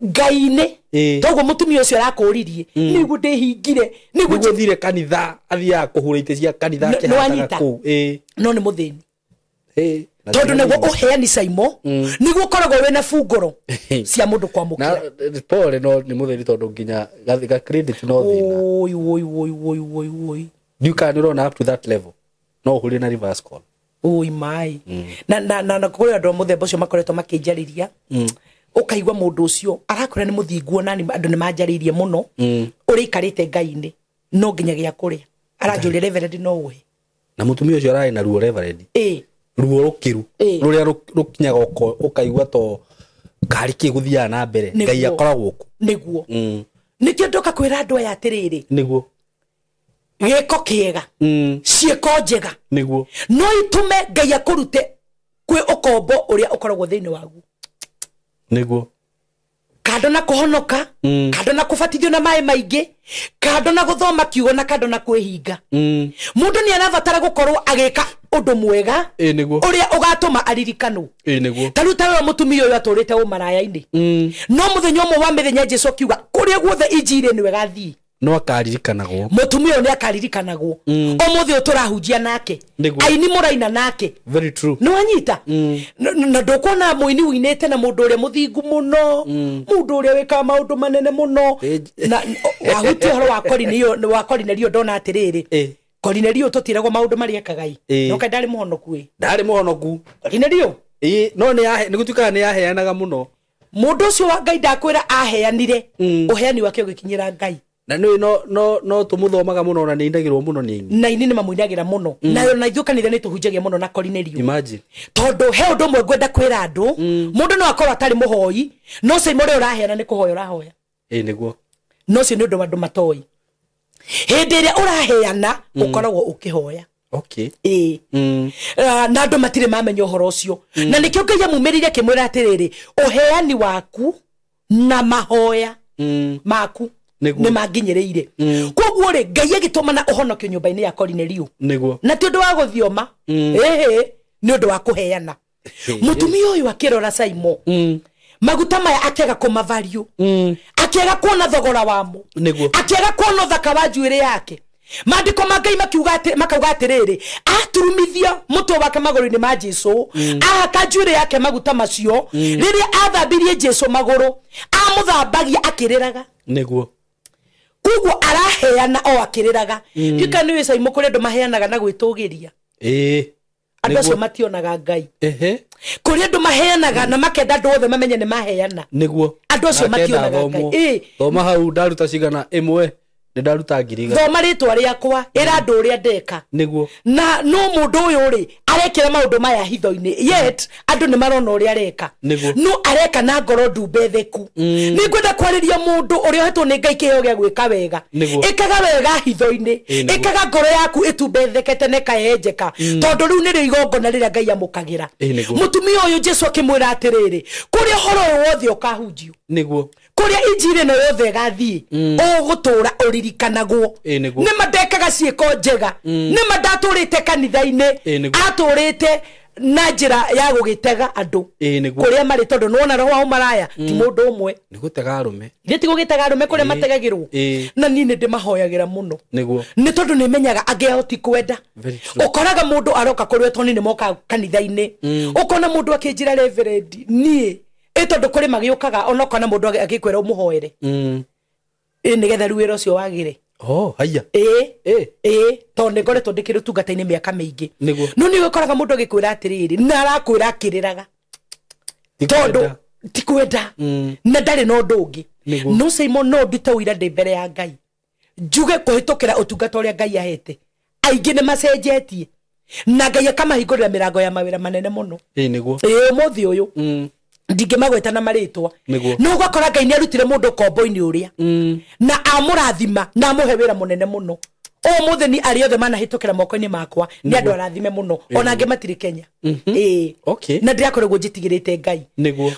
Ngai-ini toguo mutumia ucio arakuririe niguo ndihingire niguo thire kanitha athia kuhura ite cia kanitha kihataga ku no ni muthini tondu niguo uheani Saimo niguo ukoragwo wina funguro cia mundu kwamukira na pole no ni muthini tondu nginya ga credit no thina oi you can run up to that level no huri na reverse call oi mai na kuri andu muthemba ucio makoretwo makinjariria ukaigwa mundu ucio arakora ni muthingu na andu ni manjaririe muno uri ikarite Ngai-ini no nginya gia kuria aranjuri Reverend no uhe na mutumia ucio arai na ruo Reverend ruo rukiru ruria rukinyaga ukaigwa to kari kiguthia na mbere Ngai akoragwo ku niguo nikio ndoka kwira andu aya atiriri niguo giko kiega cieko njega niguo no itume Ngai akurute kwi ukombo uria ukoragwo thiini wagu niguo kando na kuhonoka kando na kubatithio na mai maingi kando na guthoma kiugo na kando na kwihinga mundu ni arabatara gukorwo agika undu mwega niguo uria ugatuma aririkano niguo taruta we mutumia uyu aturite umaraya-ini no muthenya umwe wa mithenya Jesu akiuga kuria guothe injiri niwe gathii no akaririkanagwo mutumia uyu ni akaririkanagwo umuthi uturahunjia nake aini muraina nake very true no anyita na ndukona muini winete na mundu uria muthingu muno mundu uria wika maundu manene muno na wahuti horo wa Cornelio ndona atiriri Cornelio tutiragwo maundu maria kagai no ka ndari muhonoku Cornelio no ni gutuika ni yaheanaga muno mundu ucio wa Ngai ndakwira aheanire uheani wake ugikinyira Ngai na no tumuthomaga muno na nindagirwo muno ni na ini ni mamuinagira muno nayo na ithuka nithe nituhunjagia muno na Cornelio imagine tondu he undu mwe ngwenda kwira andu mundu no akorwo atari muhoi no Simon uri uraheana ni kuhoya urahoya niguo no cio ni undu andu matoi hindi iria uraheana ukoragwo ukihoya okay na andu matire mamenya uhoro ucio na nikio Ngai amumirire kimwira atiriri uheani waku na mahoya maku ni manginyereire koguo ri Ngai agitumana uhonokio nyumba-ini ya Cornelio niguo na ti undu wa guthioma ni undu wa kuheana mutumia uyu akirora Simon maguta maya akiaga kumavario akiaga kuona thogora wamo akiaga kuona thaka wa njuire yake mandiko ma Ngai makauga atiriri aturumithia mutwe wake maguru-ini ma Jesu ahaka njuire yake maguta macio riria athambirie Jesu maguru amuthambagia akiriraga niguo koguo araheana o akiriraga tika ni wisa imukuri andu maheanaga na gwitugiria andu acio mationaga Ngai kuri andu maheanaga na makenda andu othe mamenye ni maheana niguo andu acio mationaga Ngai thoma hau ndaruta cigana imwe ni ndaruta ngiriga thoma ritwa riakwa ira andu uria ndeka niguo na no mundu uyu ri arekira maundu maya hitho-ini yet andu ni marona uria areka no areka na ngoro ndumbetheku ni ngwenda kwariria mundu uria hetwo ni Ngai kiheo gia gwika wega ikaga wega hitho-ini ikaga ngoro yaku itumbethekete ne kayenjeka tondu riu ni rio igongona riria Ngai amukagira mutumia uyu Jesu akimwira atiriri kuria horo wothe ukahunjio niguo kuria injiri no yothe gathii ugutura uririkanagwo ni mandekaga ciiko njega ni mandaturite kanitha-ini aturite na njira ya gugitega andu kuria mari tondu nona roho wa umaraya ti mundu umwe ni gutega arume ti gugitega arume kuria mategagirwo na ni ndimahoyagira muno ni tondu ni menyaga angehoti kwenda ukoraga mundu aroka kuria toni ni moka kanitha-ini ukona mundu akinjira reverend nie tondu kuri magiukaga onokana mundu agikwera umuhoere nigetha ruwira ucio wagire haya tondu ngoretwo ndikiri utungata-ini miaka mingi no ni ukoraga mundu agikwira atiriri na arakwira akiriraga tondu ti kwenda na ndari no undu ungi no Simon no ndute uira ndi mbere ya Ngai njuge kuhitukira utungata uria Ngai ahete aingi ni macenjetie na Ngai akamahingurira mirango ya mawira manene muno niguo muthi uyu ndingimagweta na maritwa no gwakora Ngai ni arutire mundu kombo-ini uria na amurathima na amuhe wira munene muno o mutheni ari othe manahitukira moko-ini makwa ni andu arathime muno ona ange matiri Kenya na ndirakoragwo njitigirite Ngai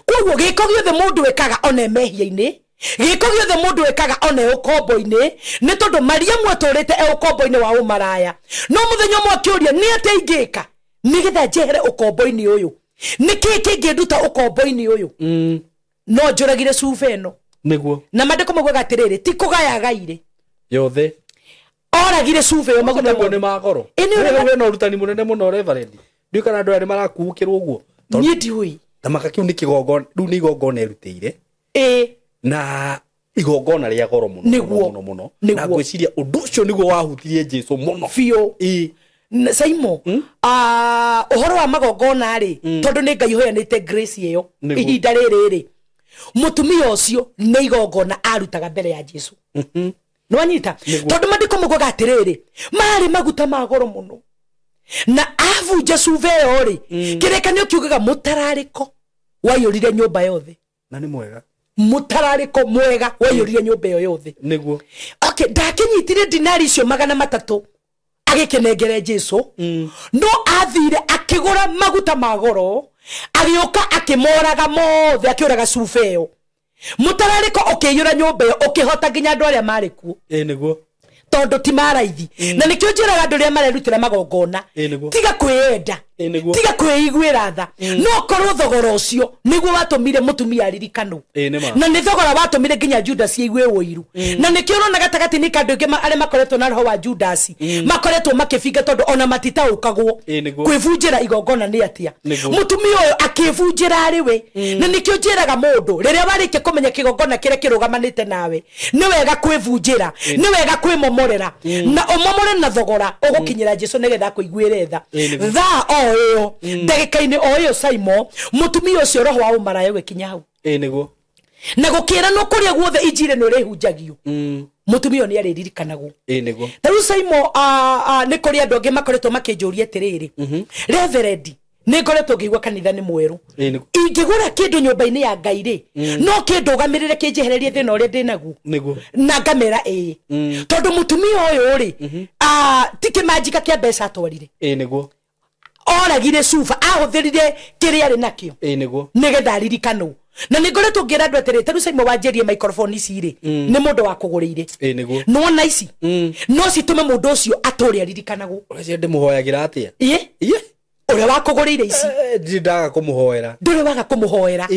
koguo giko giothe mundu wekaga ona mehia-ini giko giothe mundu wekaga ona ukombo-ini ni tondu Mariamu aturite ukombo-ini wa umaraya no muthenya umwe akiuria ni atia ingika nigetha njehere ukombo-ini uyu niki kingienduta ukombo-ini uyu no njuragire cuba ino niguo na mandiko magwe gatiriri ti kugaya gaire yothe oragire cuba yo maguta mo ni magoro we no rutani munene muno reverend ndio kana andu ari marakuukirwo uguo ni ndiui tamaka kiu ni kigongona riu ni igongona erutire na igongona ria goro muno na gwiciria undu ucio niguo wahutirie Jesu muno fio Simon uhoro wa magongona ri tondu ni Ngai hoyanite grace iyo ihinda riri mutumia ucio ni igongona arutaga mbere ya Jesu no anyita tondu mandiko mugoga atiriri mari maguta magoro muno na avunja cuba iyo ri kirekanio kiugaga mutarariko wayurire nyumba yothe na ni mwega mutarariko mwega wayurire nyumba iyo yothe niguo ndakinyitire dinari icio 300 agikenengere Jesu no athire akigura maguta magoro agioka akimoraga mothe akiuraga cuba iyo mutarariko ukiyura nyumba iyo ukihota nginya andu aria marikuo niguo tondo ti maraithi na nikio njiraga andu ria marerutira magongona tiga kwiyenda tiga kwiyiguira tha no korwo thogora ucio niguo watumire mutumia ririkano na ni thogora watumire nginya Judas igwe woiru na nikio rona gatagati ni kandu ingi aria makoretwo na roho wa Judas makoretwo makibinga tondu ona matitaukagwo kwivunjira igongona ni atia mutumia uyu akivunjira riwe na nikio njiraga mundu riria warike kumenya kigongona kire kirugamanite nawe ni wega kwivunjira ni wega kwimomorera na omomore na thogora ugukinyira Jesu nigetha kuiguire tha oyo ndagikaine oyo Simon mutumia ucio roho wa umarayo gwikinya hau niguo na gukira no kuria guothe injire no rehunjagio mutumia ni ariririkanagwo niguo taru Simon ni kuria andu angi makoretwo makinjuria tiriri reverend ni ngoretwo ngigwa kanitha ni mweru ingigura kindu nyumba-ini ya Ngai ri no kindu gamirire kinjehererie thina uria ndinaguo na ngamera tondu mutumia uyu ri tike majika kia mbeca atwarire niguo oragire cuba ahuthirire kiria ari nakio nigetha ririkano na ni ngoretwo ngira andu atere taru Simon wanjerie microphone ici ri ni mundu wa kuguriire no na ici no citume mundu ucio aturi aririkanagwo uria ndimuhoyagira atia uria wakuguriire ici ndaga kumuhoera nduri waga kumuhoera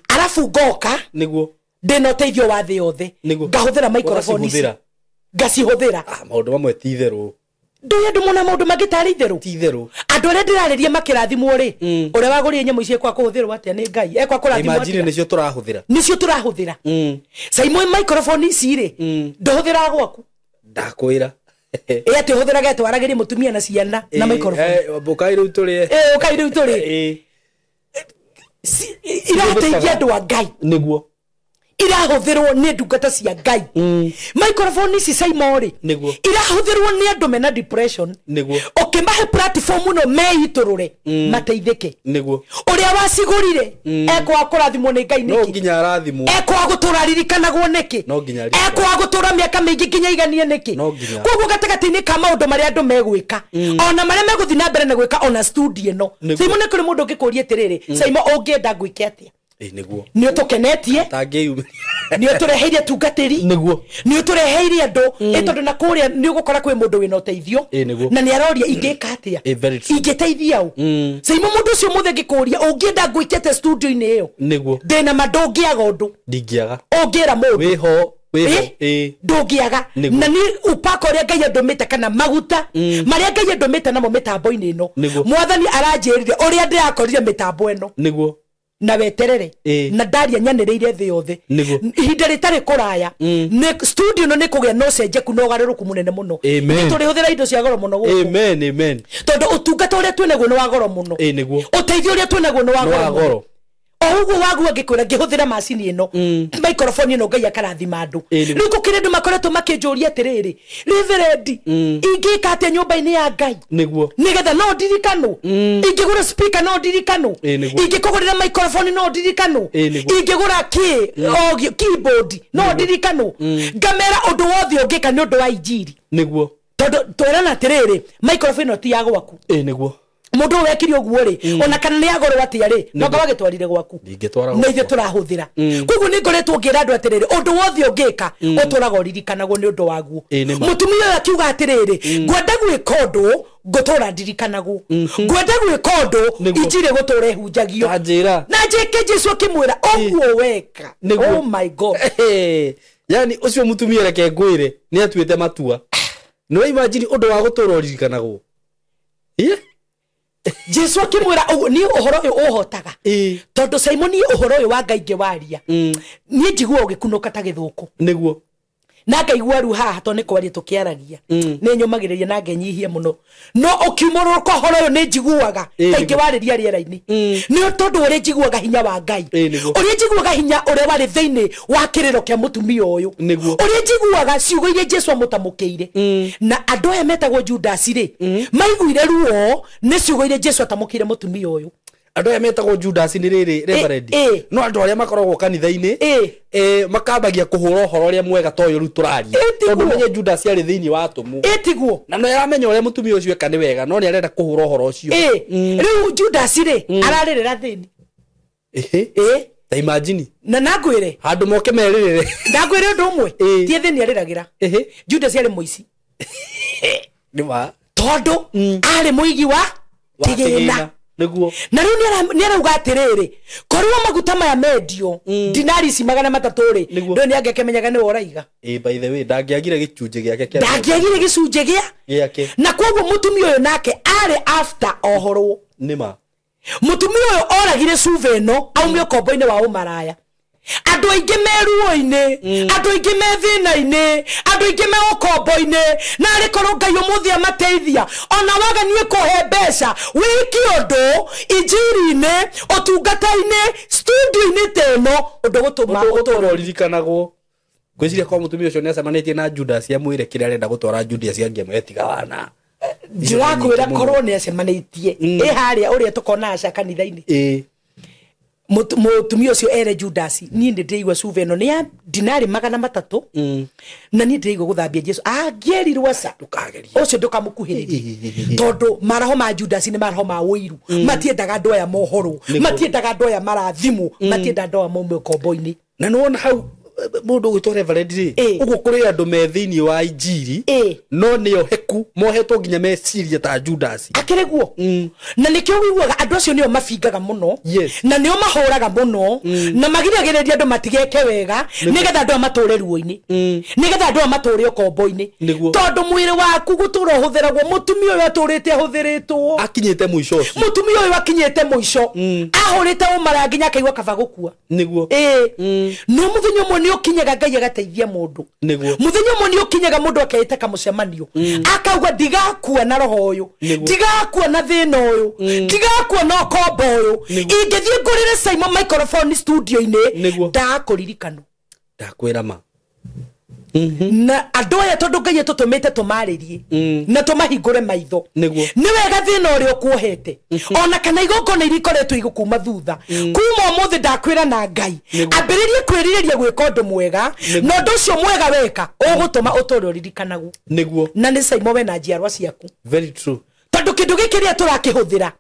arafu ngoka niguo ndina uteithio wa thi yothe ngahuthira microphone ici ngacihuthira maundu mamwe ti theru nduye ndumona maundu magitari itheru ti theru andu aria ndirariria makirathimwo ri uria waguririe nyamũ ici kwa kuhuthirwo atia ni Ngai ekwa kurathimwo imagine nicio turahuthira Simon microphone ici ri nduhuthira gwaku ndakwira ati huthiraga twaragirie mutumia na ciana na microphone ukairu turie irateithia andu a Ngai niguo irahuthirwo ni ndungata cia Ngai microphone ici Simon ri irahuthirwo ni andu mena depression ukimahe platform no meiturure mateithike uria wacigurire ekwa kurathimwo ni Ngai niki no nginya arathimwo ekwa gutura ririkanagwo niki ekwa gutura miaka mingi nginya iganie niki koguo gatagati-ini ka maundu maria andu megwika ona maria meguthi na mbere na gwika ona studio no Simon ni kuri mundu ngikuria tiriri Simon ungienda gwike atia niguo ni utukenetie tangiyume ni utureheire tungatiri niguo ni utureheire andu tondu na kuria ni ugukora kwi mundu wina uteithio na ni aroria ingika atia ingiteithia u Simon mundu ucio muthe ngikuria ungienda gwikete studio-ini iyo niguo ndina mandungiaga undu ndingiaga ungira mundu wiho ndungiaga na ni upako ria Ngai andumite kana maguta maria Ngai andumite namo mitambo-ini ino mwathani aranjirire uria ndirakorire mitambo ino niguo na weterere na ndaria nyaniriire thi yothe ihinda ritari kuraya ni studio no nikugia no cenjeku no garuruku munene muno ni turi huthira indo cia goro muno guku amen tondu utungata uria twenaguo ni wa goro muno uteithio uria twenaguo ni wa goro oguo wagu angikwira ngihuthira macini ino microphone ino Ngai akarathima andu riu gukire andu makoretwo makinjuria atiriri reverend ingika atia nyumba-ini ya Ngai nigetha no ndirikano ingigura speaker no ndirikano ingikugurira microphone no ndirikano ingigura keyboard no ndirikano ngamera undu wothe ungika ni undu wa injiri tondu twerana atiriri microphone ino ti ya gwaku mundu wekiri oguo ri ona kana ni agoro atia ri no ngawagitwarire gwaku na ithe turahuthira koguo ni ngoretwo ngira andu atiriri undu wothe ungika uturaga uririkanagwo ni undu waguo mutumia uyu akiuga atiriri ngwenda gwika undu ngutura ndirikanagwo ngwenda gwika undu injire gutura ihunjagio na njike Jesu akimwira oguo weka oh my God yani ucio mutumia reke ngwire ni atuite matua no imagine undu wa gutura uririkanagwo Jesu akimwira ni uhoro uyu uhotaga tondu Simon ni uhoro uyu wa Ngai ngiwaria ni njigua ugikunuka ta githuku niguo na ngaigua ru haha to ni kwaria tukiaragia ni nyumagiriria na ngenyihie muno no ukimuruka horo uyu ni njiguaga kaingi wariria riera-ini ni tondu uri njiguaga hinya wa Ngai uri njiguaga hinya uri wari thiini wa kiriro kia mutumia uyu uri njiguaga ciugo iria Jesu amutamukiire na andu aya metagwo Judas ri maiguire ruo ni ciugo iria Jesu atamukire mutumia uyu andu aya metagwo Judas ni riri reverend no andu aria makoragwo kanitha-ini makambagia kuhura horo ria mwega to uyu turaria tondu menye Judas ari thiini wa atumu etiguo na no yaramenya uria mutumia ucio eka ni wega no ni arenda kuhura horo ucio riu Judas ri araririra thiini ta imagine na nagwire handu moke meririre ndagwire undu umwe tie thiini ariragira Judas ari muici Nima. Tondu ari muigi wa kigina. Niguo. Na riu ni arauga atiriri korwo maguta maya mendio dinari ci 300 ri ndo ni angekemenyaga ni oraiga. By the way ndangiagire gicunje giake kia. Ndangiagire gicunje giake. Na kwoguo mutumia uyu nake ari after ohoro. Nima. Mutumia uyu oragire cuva ino aumio kombo-ini wa umaraya. Andu aingi meruo-ini, andu aingi methina-ini, andu aingi me ukombo-ini, na ari korwo Ngai umuthi amateithia ona waga nie kuhe mbeca wiki undu injiri-ini utungata-ini studio-ini teno undu gutuma utoririkanagwo. Gwiciria kwa mutumia ucio ni acemanitie na Judas ya mwire kire arenda gutwara Judas angema etiga wana. Ndirakwira korwo ni acemanitie haria uria tukona aca kanitha-ini. Mutumia ucio ere Judas ni ndigwa cuva ino ni ya dinari 300 na ni ndigwa guthambia Jesu angierirwo aca ndukageria ucio ndukamukuhiriria tondu maraho ma Judas ni maraho ma uiru matiendaga andu aya mohoro matiendaga andu aya marathimu matiendaga andu aya maume kombo-ini na nuona hau mundu gwitwo Reverend ri uguo kuri andu me thiini wa injiri no nio heku mohetwo nginya meciria ta Judas akireguo na nikio wiguaga andu acio nio mafingaga muno na nio mahuraga muno na magiragiriria andu matigeke wega nigetha andu amature ruo-ini nigetha andu amature kombo-ini tondu mwiri waku gutura uhuthiragwo mutumia uyu aturite ahuthiritwo akinyite muico mutumia uyu akinyite muico ahurite umara nginya akaigwa kaba gukua niguo no muthenya mwe ni ukinyaga Ngai agateithia mundu muthenya mwe ni ukinyaga mundu akaita kamucemanio akauga ndigakua na roho uyu ndigakua na thina uyu ndigakua na kombo uyu ingithie ngurire Simon microphone studio-ini ndakuririkano ndakwira ma na andu aya tondu Ngai atutumite tumaririe na tumahingure maitho ni wega thina uri ukuhete ona kana igongona irikoretwo igukuma thutha kuma umuthi ndakwira na Ngai ambiririe kwiririria gwika undu mwega na undu ucio mwega weka ugutuma utore uririkanagwo niguo na ni Simon we na njiarwa ciaku very true tondu kindu gikiria turakihuthira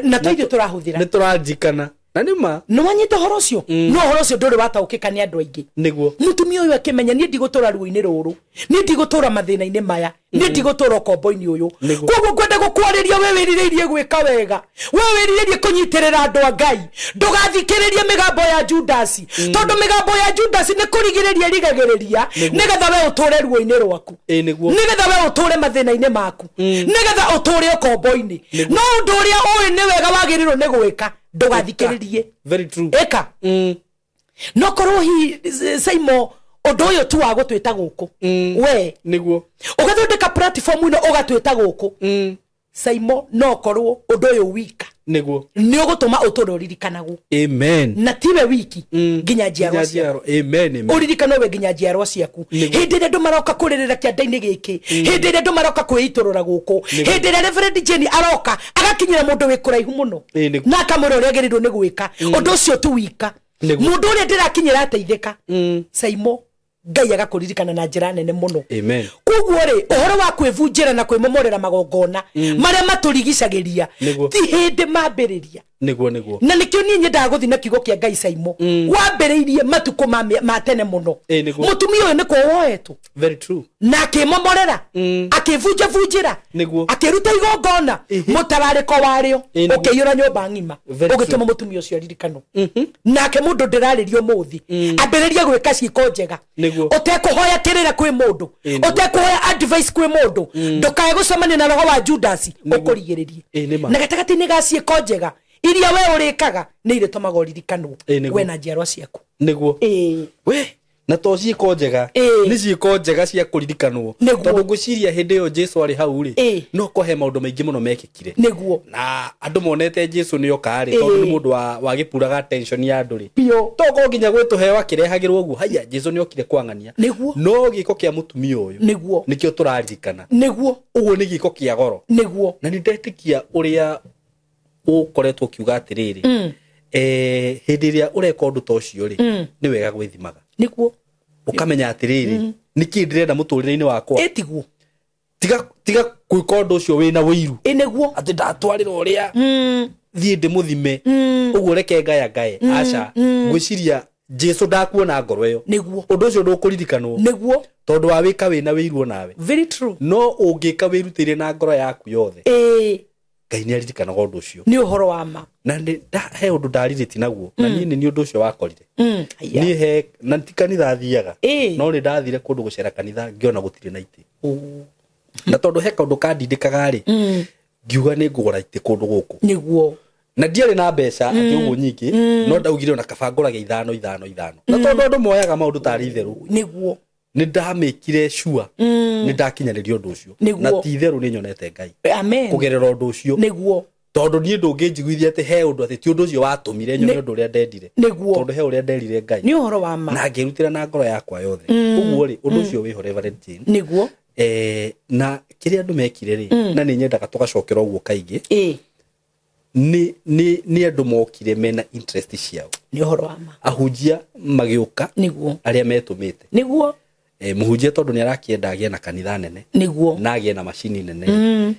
na tuithio turahuthira ni turajikana na nima no wanyita horo cio no horo cio nduri wataukika ni andu aingi niguo mutumia uyu akimenya ni ndigutura ruo-ini ruru ni ndigutura mathina-ini maya ni ndigutura kombo-ini uyu koguo ngwenda gukwariria we wiririirie gwika wega we wiririirie kunyitirira andu a Ngai ndugathikiririe migambo ya Judas tondu migambo ya Judas ni kurigiriria rigagiriria nigetha we uture ruo-ini rwaku nigetha we uture mathina-ini maku nigetha uture kombo-ini no undu uria uyu ni wega wagirirwo ni gwika ndugathikiririe very true eka no korwo hi Simon undu uyu tu wa gutwita guku we niguo ugathondeka platform ino ugatwita guku Simon no korwo undu uyu wika niguo ni ugutuma uture uririkanagwo amen na tiwe wiki nginya njiarwa ciaku amen uririkano we nginya njiarwa ciaku hindi ria andu maroka kuririra kianda-ini giki hindi ria andu maroka kwiiturura guku hindi ria Reverend Jane aroka agakinyira mundu wi kuraihu muno na akamwira uria agirirwo ni gwika undu ucio tu wika mundu uria ndirakinyira ateithika Simon Ngai agakuririkana na njira nene muno amen koguo ri uhoro wa kwivunjira na kwimomorera magongona maria maturigicagiria ti hindi mambiriria niguo na nikio ni nyendaga guthi na kiugo kia Ngai Simon wambiriirie matuko ma tene muno mutumia uyu ni ko woetwo very true na akimomorera akivunjira akiruta igongona mutarariko wario ukiyura nyumba ngima ugituma mutumia ucio aririkano nake mundu ndiraririo muthi ambiriria gwika ciiko njega utekuhoya kirira kwi mundu utekuhoya advice kwi mundu ndukae gucemania na roho wa Judas ukurigiririe na gatagati-ini ga ciiko njega iria we urikaga ni iritumaga uririkanwo we na njiarwa ciaku niguo we na to ciiko njega ni ciiko njega cia kuririkanwo tondu nguciria hindi yo Jesu ari hau ri no kohe maundu maingi muno mekikire niguo na andu monete Jesu ni oka ri tondu ni mundu wa gipuraga attention ya andu ri toko nginya gwituhewa kirehagirwo uguo haya Jesu ni okire kwangania no giko kia mutumia uyu nikio turaririkana uguo ni giko kia goro na ni ndetikia uria ukoretwo kiuga atiriri hindi ria ureka undu ta ucio ri ni wega gwithimaga niguo ukamenya atiriri niki ndirenda muturire-ini wakwa etiguo tiga gwika undu ucio wina wiru niguo ati ndatwarira uria thie ndi muthime uguo reke ngaya ngae aca ngwiciria Jesu ndakuona ngoro yo niguo undu ucio ndukuridikanwo niguo tondu wa wika wina wiirwo nawe very true no ungika wirutire na ngoro yaku yothe Ngai ni aririkanaga undu ucio ni uhoro wa ma na he undu ndaririti naguo na ni undu ucio wakorire ni he na ti kanitha thiaga no ni ndathire kundu gucera kanitha ngiona gutire na iti na tondu he kaundu kandindikaga ri ngiuga ni ngugura iti kundu guku niguo na ndiari na mbeca ati uguo nyingi no ndaugire na kabanguraga 5 na tondu andu moyaga maundu tari itheru niguo ni ndamikire sure ni ndakinyanirio undu ucio na ti itheru ni nyonete Ngai amen kugerera undu ucio niguo tondu ni ndungijiguithia ati he undu ati ti undu ucio watumire nyone undu uria ndendire tondu he uria nderire Ngai ni uhoro wa ma na ngirutira na ngoro yakwa yothe uguo ri undu ucio wiho Reverend Jane niguo na kiria andu mekire ri na ni nyendaga tugacokera uguo kaingi ni andu mokire mena interest ciao ni uhoro wa ma ahunjia magiuka niguo aria metumite niguo muhunjia tondu ni arakienda agie na kanitha nene niguo na agie na machini nene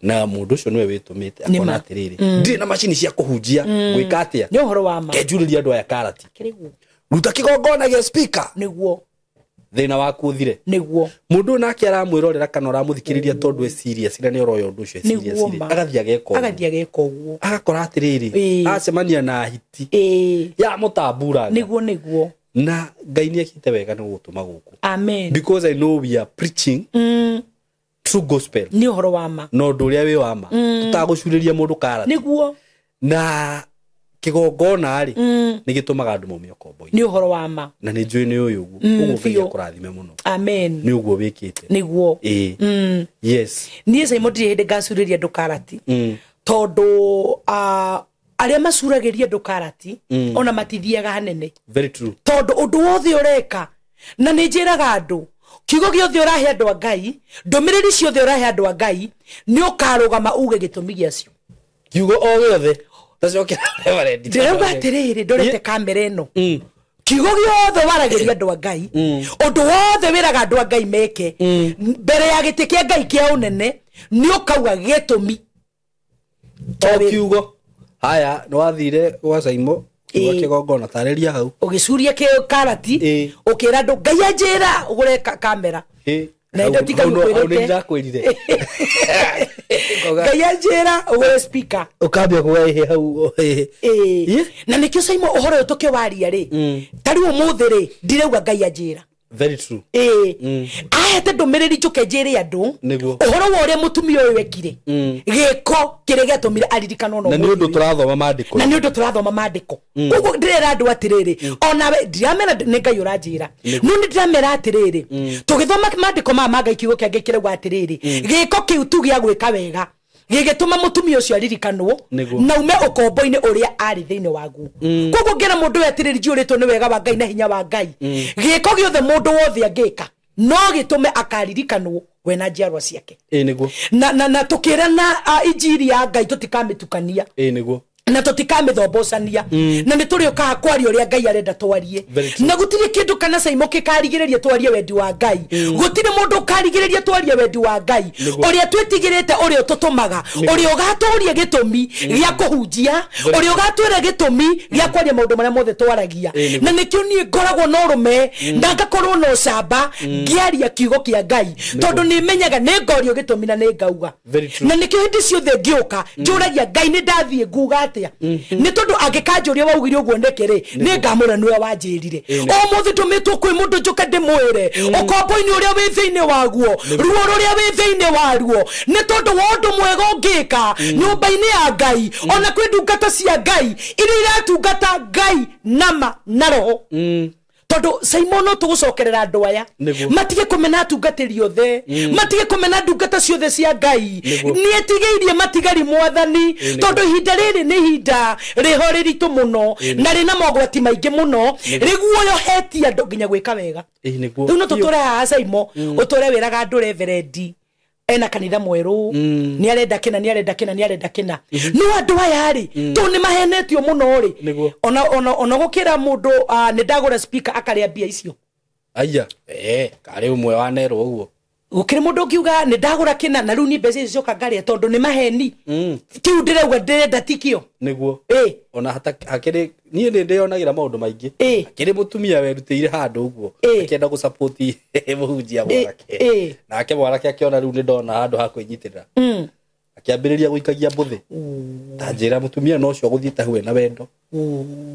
na mundu ucio niwe witumite akona atiriri ndi na machini cia kuhunjia gwika atia ni uhoro wa ma kenjuriria andu aya karati kiriguo ruta kigongona gia speaker niguo thina waku uthire niguo mundu nake aramwirorera kana aramuthikiriria tondu e serious ira ni oroyo undu ucio serious agathia geka uguo agakora atiriri acemania na hiti ya mutambura niguo na Ngai ni akite wega ni gutuma guku amen because I know we are preaching true gospel ni uhoro wa ma no nduria wi wa ma tutagucuriria mundu karati niguo na kigongona ri ni gitumaga andu mumio kombo ni uhoro wa ma na ni njui ni uyu uguo Ngai akurathime muno amen ni uguo wikite niguo yes ni sai modi hinde gacuriria andu karati tondu aria macuragiria andu karati ona matithiaga hanene very true tondu undu wothe ureka na ni njiraga andu kiugo giothe urahe andu a Ngai ndumiriri ciothe urahe andu a Ngai ni ukarugama uge gitumi giacio kiugo o giothe tacokera Reverend ndirauga atiriri ndorete kamera ino kiugo giothe waragiria andu a Ngai undu wothe wiraga andu a Ngai meke mbere ya giti kia Ngai kia unene ni ukauga gitumi kiugo haya no wathire gwa Saimo kiugo kigongona tariria hau ugicuria ke karati ukira andu Ngai anjira ugure kamera na ndo tikakwirire Ngai anjira ugure speaker ukambia kuwa hau na nikio Saimo uhoro tukiwaria ri tari umuthi ri ndirauga Ngai anjira very true ahete ndumiriri njuke njire andu uhoro wa uria mutumia uyu wekire giko kire giatumire aririkana no na ni undu turathoma mandiko koguo ndirera andu atiriri ona we ndiramera ni Ngai uranjira no ni ndiramera atiriri tugithoma mandiko ma Ngai kiugo kia Ngai kirauga atiriri giko kiu tu gia gwika wega gigituma mutumia ucio aririkanwo na ume ukombo-ini uria ari thiini wagu koguo ngira mundu wetiriri jiuritwo ni wega wa Ngai na hinya wa Ngai giko giothe mundu wothe angika no gitume akaririkanwo we na njiarwa ciake niguo na tukirana injiri ya Ngai tutikametukania niguo na tutikamithobocania na ni turi uka kwaria uria Ngai arenda twarie na gutire kindu kana Saimo kikarigiriria twarie wendi wa Ngai gutire mundu ukarigiriria twarie wendi wa Ngai uria twetigirite uria tutumaga uria ugaturia gitumi gia kuhunjia uria ugatwira gitumi gia kwaria maundu maria mothe twaragia na nikio nie ngoragwo no rume na ngakorwo no camba ngiaria kiugo kia Ngai tondu ni menyaga ni ngorio gitumi na ni ngauga na nikio hindi ciothe ngiuka njuragia Ngai ni ndathie nguga ni tondu angikanjuria waugire uguo ndekere ni ngamura niwe wanjirire o muthi tumitwo kwi mundu njuke ndimwire ukombo-ini uria wi thiini waguo ruo ruria wi thiini waruo ni tondu wa undu mwega ungika nyumba-ini ya Ngai ona kwi ndungata cia Ngai iria iratungata Ngai nama na roho tondu Saimo no tugucokerera andu aya matige kumena tungatiri othe matige kumena ndungata ciothe cia Ngai ni etigeirie matigari mwathani tondu ihinda riri ni ihinda riho riritu muno na rina mogwati maingi muno riguo yohetie andu nginya gwika wega riu no tuture haha Saimo uture wiraga andu Reverend ena kanitha mweru ni arenda kina no andu aya ri tu ni mahenetio muno ri ona gukira mundu ni ndagura speaker akaria bia icio aya kari umwe wa nero uguo gukire mundu ngiuga ni ndagura kina na riu ni mbeca icio kangaria tondu ni maheni kiu ndirauga ndirenda tikio niguo ona hata akiri nie ndionagĩra maundu maingi akiri mutumia werutĩire handu uguo akienda gu support muhunjia mwarake nake mwarake akiona riu ni ndona handu ha kwĩnyitĩrĩra akiambĩrĩria gũikagia mbuthi ta njĩra mutumia no cio gũthiĩte hwe na wendo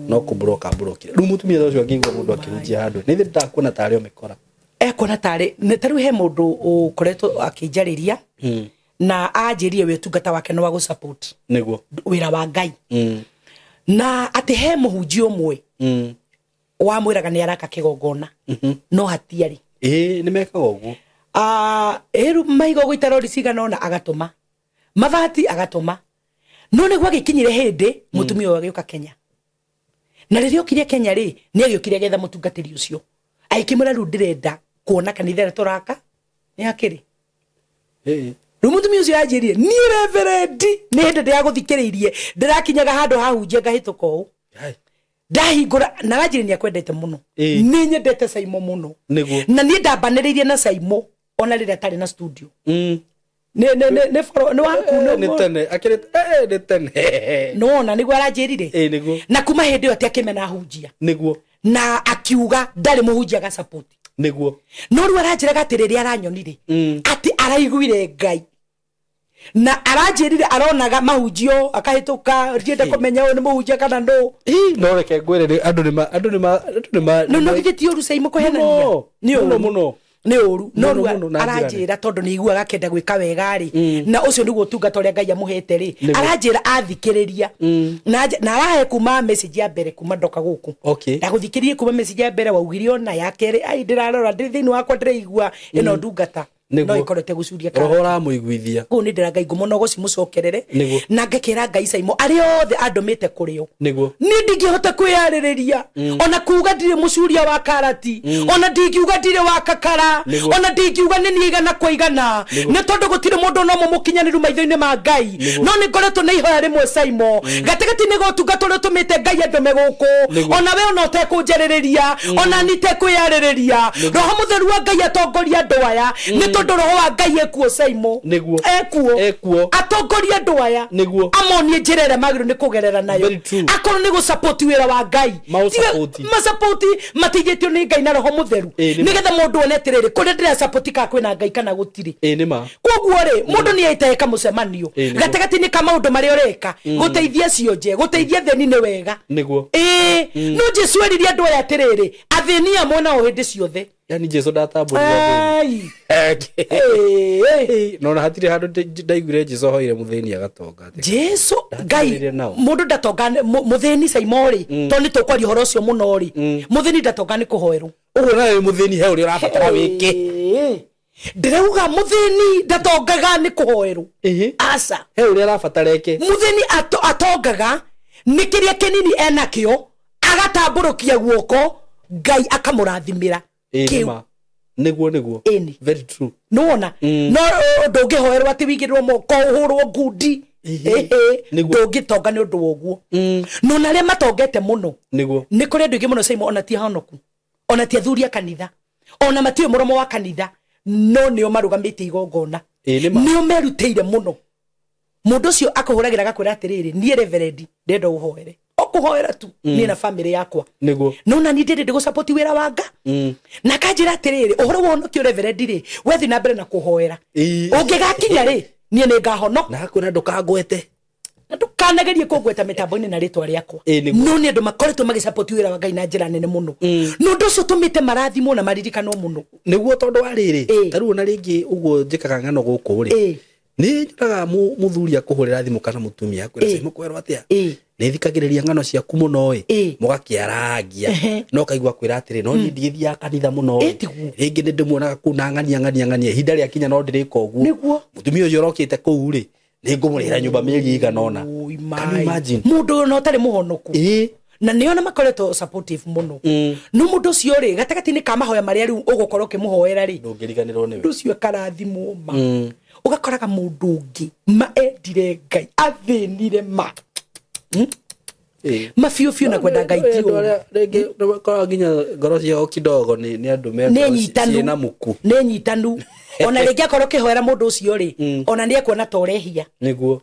no kubroka riu mutumia ũcio akĩigua mundu akĩhunjia handu nĩ ndakuona tarĩ omekora ekona tarĩ nĩ tarĩu he mũndũ ũkoretwo akĩnjarĩria na anjĩrie we tungata wake no wa gũ support niguo wĩra wa Ngai na atĩ he mũhunjia ũmwe wa mwĩraga nĩ araka kĩgongona no hatiarĩ nĩ mekaga ũguo rĩu maiga gũita rori cigana ona agatũma mabati agatũma no nĩ gwagĩkinyire hĩndĩ mũtumia ũyũ agĩũka Kenya na rĩrĩa okire Kenya rĩ nĩ agĩũkire getha mũtungatĩri ũcio aikĩmũra rĩu ndĩrenda kuona kanitha turaka nĩ akĩrĩ rĩu mũtumia ũcio anjĩrire niĩ reverend nĩ hĩndĩ ndĩragũthikĩrĩirie ndĩrakinyaga handũ hahunjia ngahĩtũka ũũ ndahingũra na anjĩrire nĩ akwendete mũno nĩ nyendete Saimo mũno na niĩ ndambanĩrĩirie na Saimo ona rĩrĩa atarĩ na studio nĩ tene akĩrĩ nĩ tene no na nĩguo aranjĩrire na kuma hĩndĩ ĩyo atĩ akĩmena hunjia nĩguo na akiuga ndarĩ mũhunjia ga support nĩguo no rĩu aranjĩraga atĩ rĩrĩa aranyonire atĩ araiguire Ngai na aranjĩrire aronaga mahunjio akahĩtũka ndienda kũmenya ũyũ nĩ mũhunjia kana no reke ngwĩre andũ nĩma no gĩtio ru Saimo kũhenania nĩ mũno nĩ ũru no aranjĩra tondũ nĩ iguaga kenda gwĩka wega rĩ na ũcio nĩguo tungata ũrĩa Ngai amũhete rĩ aranjĩra athikĩrĩria na arahe kuma message ya mbere kuma ndoka gũkũ ndagũthikĩrie kuma message ya mbere waugire ona ya kerĩ ai ndĩrarora thĩinĩ wakwa ndĩraigua ĩno ndungata no ikorete gucuria kana roho ra muiguithia ku ni ndira Ngai ngumono gũcimucokerere na ngakĩra Ngai Saimo arĩ othe andũmĩte kũrĩo ni ndingĩhota kwĩyarĩrĩria ona kuuga ndirĩ mũcuria wa karati ona ndingiuga ndirĩ wa kakara ona ndingiuga nĩ niigana kũigana nĩ tondũ gũtirĩ mũndũ no mũkinyanĩru maitho-inĩ ma Ngai no nĩ ngoretwo na ihoya rĩmwe Saimo gatagatĩ-inĩ ga ũtungata ũrĩa ũtũmĩte Ngai andũme gũkũ ona we ona ũtekũnjarĩrĩria ona nĩ tekwĩyarĩrĩria roho mũtheru wa Ngai atongoria andũ aya tondu roho wa Ngai ekuo Saimo ekuo atongoria andũ aya amonie njĩra ĩrĩa magĩrĩirwo nĩ kũgerera nayo akorwo nĩ gũ-support wĩra wa Ngai ma-support matigĩtio nĩ Ngai na roho mũtheru nĩgetha mũndũ one atĩrĩrĩ kũrĩa ndĩra-support ka kwĩna Ngai kana gũtirĩ koguo rĩ mũndũ nĩ aiteka mũcemanio gatagatĩ-inĩ ka maũndũ marĩa ũreka gũteithia cionje gũteithia thĩni nĩ wega no Jesũ eririe andũ aya atĩrĩrĩ athĩni amwe nao hĩndĩ ciothe yani Jesũ ndatambũria no na hatirĩ handũ ndaiguire Jesũ hoire mũthĩni agatonga Jesũ Ngai mũndũ ndatonga mũthĩni Saimo rĩ tondũ nĩ tũkwaria ũhoro ũcio mũno rĩ mũthĩni ndatonga nĩ kũhoerwo ũguo nawe mũthĩni he ũrĩa ũrabatara wĩke ndĩrauga mũthĩni ndatongaga nĩ kũhoerwo aca he ũrĩa arabatara eke mũthĩni atongaga nĩ kĩrĩa kĩnini enakĩo agatambũrũkia guoko Ngai akamũrathimĩra nĩguo very true nona no ndũngĩhoerwo atĩ wĩigĩrĩrwo moko ũhũrwo ngundi ndũngĩtonga nĩ ũndũ woguo no na arĩa matongete mũno nĩ kũrĩ andũ aingĩ mũno Saimo ona ti ahonoku ona ti athuri a kanitha ona matiũĩ mũromo wa kanitha no nĩo marũgamĩte igongona nĩo merutĩire mũno mũndũ ũcio akũhũragĩra agakwĩra atĩrĩrĩ niĩ reverend ndenda ũhoere okuhoera tu niĩ na family yakwa no na niĩ ndĩrĩ ndĩgũ-support wĩra wa Ngai na kanjĩra atĩrĩrĩ ũhoro wa ũhonokio reverend rĩ wethi na mbere na kũhoera ũngĩgakinya rĩ niĩ nĩ ngahono na hakwĩra ndũkangwete na ndũkanagerie kũngweta mĩtambo-inĩ na rĩtwa rĩakwa no nĩ andũ makoretwo magĩ-support wĩra wa Ngai na njĩra nene mũno no ũndũ ũcio ũtũmĩte marathimwo na maririkanwo mũno nĩguo tondũ wa rĩrĩ tarĩu ona rĩngĩ ũguo njĩkaga ng'ano gũkũ rĩ nĩ nyonaga mũthuri akũhũrĩra thimũ kana mũtumia akwĩra Saimo kwerwo atĩa nĩ thikagĩrĩria ng'ano ciaku mũno mũgakĩarangia no kaigua kwĩra atĩrĩ no niĩ ndigĩthiaga kanitha mũno rĩngĩ nĩ ndĩmuonaga kũu na ng'ania ihinda rĩakinya no ndĩrĩka ũguo mũtumia ũcio ũrokĩte kũu rĩ nĩ ngũmũrĩhĩra nyũmba mĩeri ĩigana ũna mũndũ ũyũ no ũtarĩ mũhonoku na nĩo na makoretwo supportive mũno no mũndũ ũcio rĩ gatagatĩ-inĩ ka mahoya marĩa rĩu ũgũkorwo ũkĩmũhoera rĩ ndũngĩriganĩrwo nĩwe mũndũ ũcio akarathimwo ma ũgakoraga mũndũ ũngĩ ma endire Ngai athĩnire ma mafiu fiu na kwenda ngai ti rege kwa ginya ngoro cio kidogo ni andu me na muku ne nyitanu ona rege akoro kihoera mundu ucio ri ona ni ekuona ta urehia niguo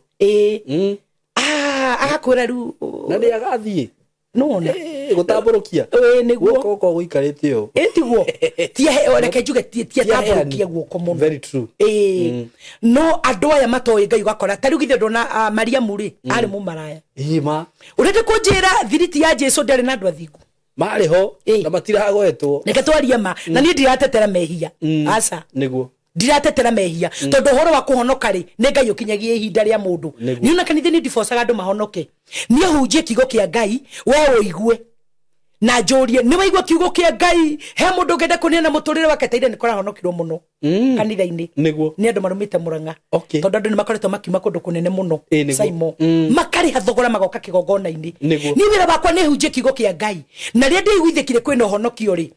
agakwira ru na ndi agathie nona gutambũrũkia niguo guoko guikarĩte ũũ tiguo tie reke njuge tie tambũrũkia guoko mũno very true no andũ aya matoĩ ngai ugakora ta rĩu githe ndona Mariamu rĩ arĩ mũmaraya ma urende kũnjĩra thiriti ya Jesu ndarĩ na andũ athingu marĩ ho na matiragwetwo reke twarie ma na niĩ ndiratetera mehia aca niguo ndiratetera mehia tondu horo wa kuhonoka ri ne ngai ukinyagie ihinda ria mundu ni una kanitha ni ndibocaga andu mahonoke ni ahunjie kigo kia ngai we uigue na njurie ni waigua kigo kia ngai he mundu ngenda kunena muturire wake taire ni kora honokirwo muno kanitha-ini niguo ni andu marumite Murang'a tondu andu ni makoretwo makiuma kundu kunene muno Saimo makari hathogora magoka kigongona-ini ni wira wakwa ni hunjie kigo kia ngai na ria ndiguithikire kwina honokio ri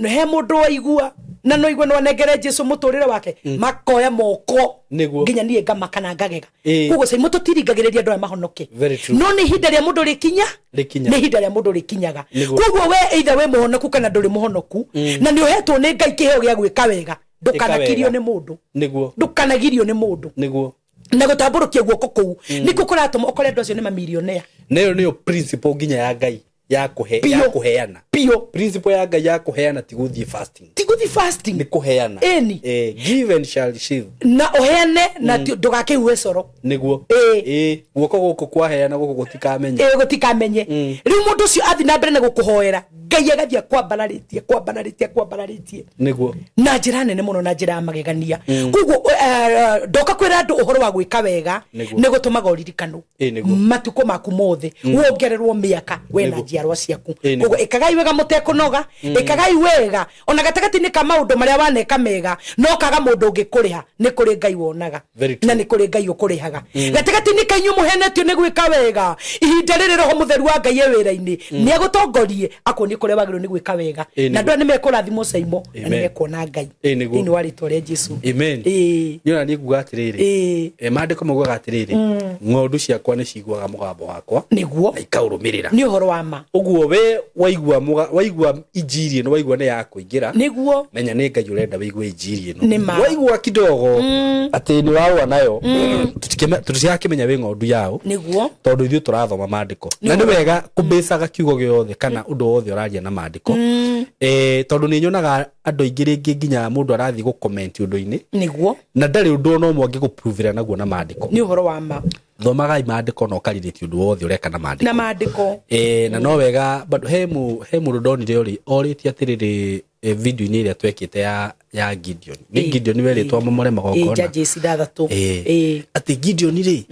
he mundu waigua na no igwe no negere Jesu muturire wake makoya moko nginya nie ngamaka na ngagega kugo Saimo tutiringagiriria andu mahonoke no ni hinda ria mundu rikinya ni hinda ria mundu rikinyaga kugo we either we muhonoku kana nduri muhonoku na ni uhetwo ni ngai kiheo gia gwika wega ndukanagirio ni mundu ndukanagirio ni mundu na gutamburukia guoko kuu niko kuratuma ukore andu acio ni mamilionea nayo niyo principle nginya ya ngai ya kuheana pio principle ya ngai ya kuheana tiguthie fasting ni kuheana give and shall receive na oheane na ndugakeiwe coro niguo guoko guku kwaheana guku gutikamenye riu mundu ucio athi na mbere na gukuhoera ngai agathia kwambararitie niguo na njira nene muno na njira magegania kuguo ndoka kwira andu uhoro wa gwika wega ni gutumaga uririkano matuko maku mothe wongererwo miaka we na njiarwa ciaku kuguo ikagai wega mutekunoga ikagai wega ona gatagati-ini ka maundu maria waneka mega no kaga mundu ungikuriha ni kuri ngai wonaga na ni kuri ngai ukurihaga gatagati-ini ka inyu muhenetio ni gwika wega ihinda riri roho mutheru wa ngai wira-ini ni agutongorie akuoni kuria wagirwo ni gwika wega na ndu ni mekurathimo Saimo na ni mekuona ngai ini wa ritwa ria Jesu amen yona ni kuga atiriri mandiko mugaga atiriri ng'ondu ciakwa ni ciguaga mugambo wakwa niguo ikaurumirira ni uhoro wa ma uguo we waigua injiri no waigua ni ya kuingira niguo menya ni ngai urenda waigua injiri no waigua kidogo ati ni wawa nayo tutikimenya we ng'ondu yao niguo tondu ithu turathoma mandiko na ni wega kubecaga kiugo giothe kana undu wothe uraria na mandiko tondu ni nyonaga andu aingi ringi nginya mundu arathi gu comment undu-ini niguo na ndari undu no mwangi gu prove naguo na mandiko ni uhoro wa ma thomagai mandiko no kaririti undu wothe ureka na mandiko na no wega bado he mundu ndonire oriti atiriri video-ini iria twekite ya Gideon ni Gideon weritwa momore magongona judges dathatu ati Gideon ri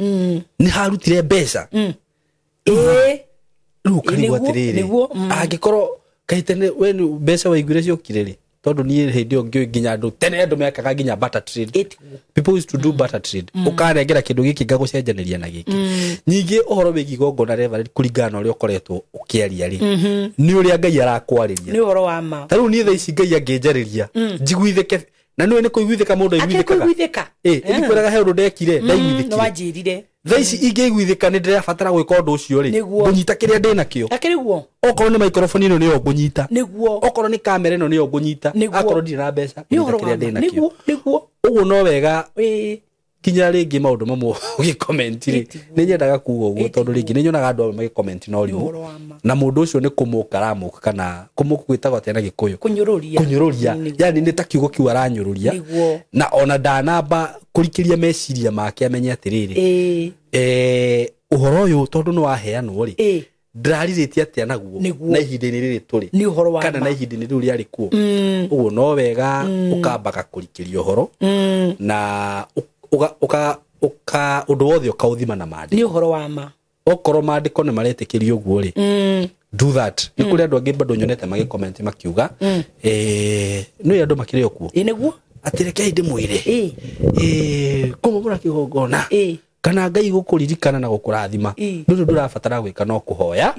ni harutire mbeca riu karigwa atiriri angikorwo kaitene we mbeca waiguire ciokire ri tondu ni hindi ongi nginya andu tene andu mekaga nginya barter trade people used to do barter trade ukarengera kindu giki ngagucenjaniria na giki nyingi uhoro wigi gongona reverend kuringana uria ukoretwo ukiaria ri ni uria ngai arakwariria ni uhoro wa ma taru ni tha ici ngai angenjariria njiguithike na niwe ni kuiguithika mundu aiguithikaga ni kwiraga he undu ndekire ndaiguithikire no wanjirire tha ici ingeiguithika ni ndirabatara gwika undu ucio ri ngunyita kiria ndina kio akiriguo okorwo ni microphone ino niyo ngunyita niguo okorwo ni kamera ino niyo ngunyita akorwo ndira mbeca ngunyita kiria ndina kio niguo uguo no wega kinya ringi maundu mamwe ugicomment ri ni nyendaga kuuga uguo tondu ringi ni nyonaga andu magicomment no rimu na mundu ucio ni kumukaramuka kana kumukugwitaga atena gikuyu kunyururia yani ni ta kiugo kiu aranyururia na ona ndanamba kurikiria meciria make amenye atiriri uhoro uyu tondu ni waheanwo ri ndarariritie atia naguo na ihinda-ini riri turi kana na ihinda-ini riu riari kuo uguo no wega ukambaga kurikiria uhoro na undu wothe ukauthima na mandiko ni uhoro wa ma okorwo mandiko ni maretikirio guo ri do that ni kuri andu angi bado nyonete magi comment makiuga no andu makire okuo niguo atireke ndimwire kumubura kigongona kana ngai gukuririkana na gukurathima ndu ndurabatara gwika no kuhoya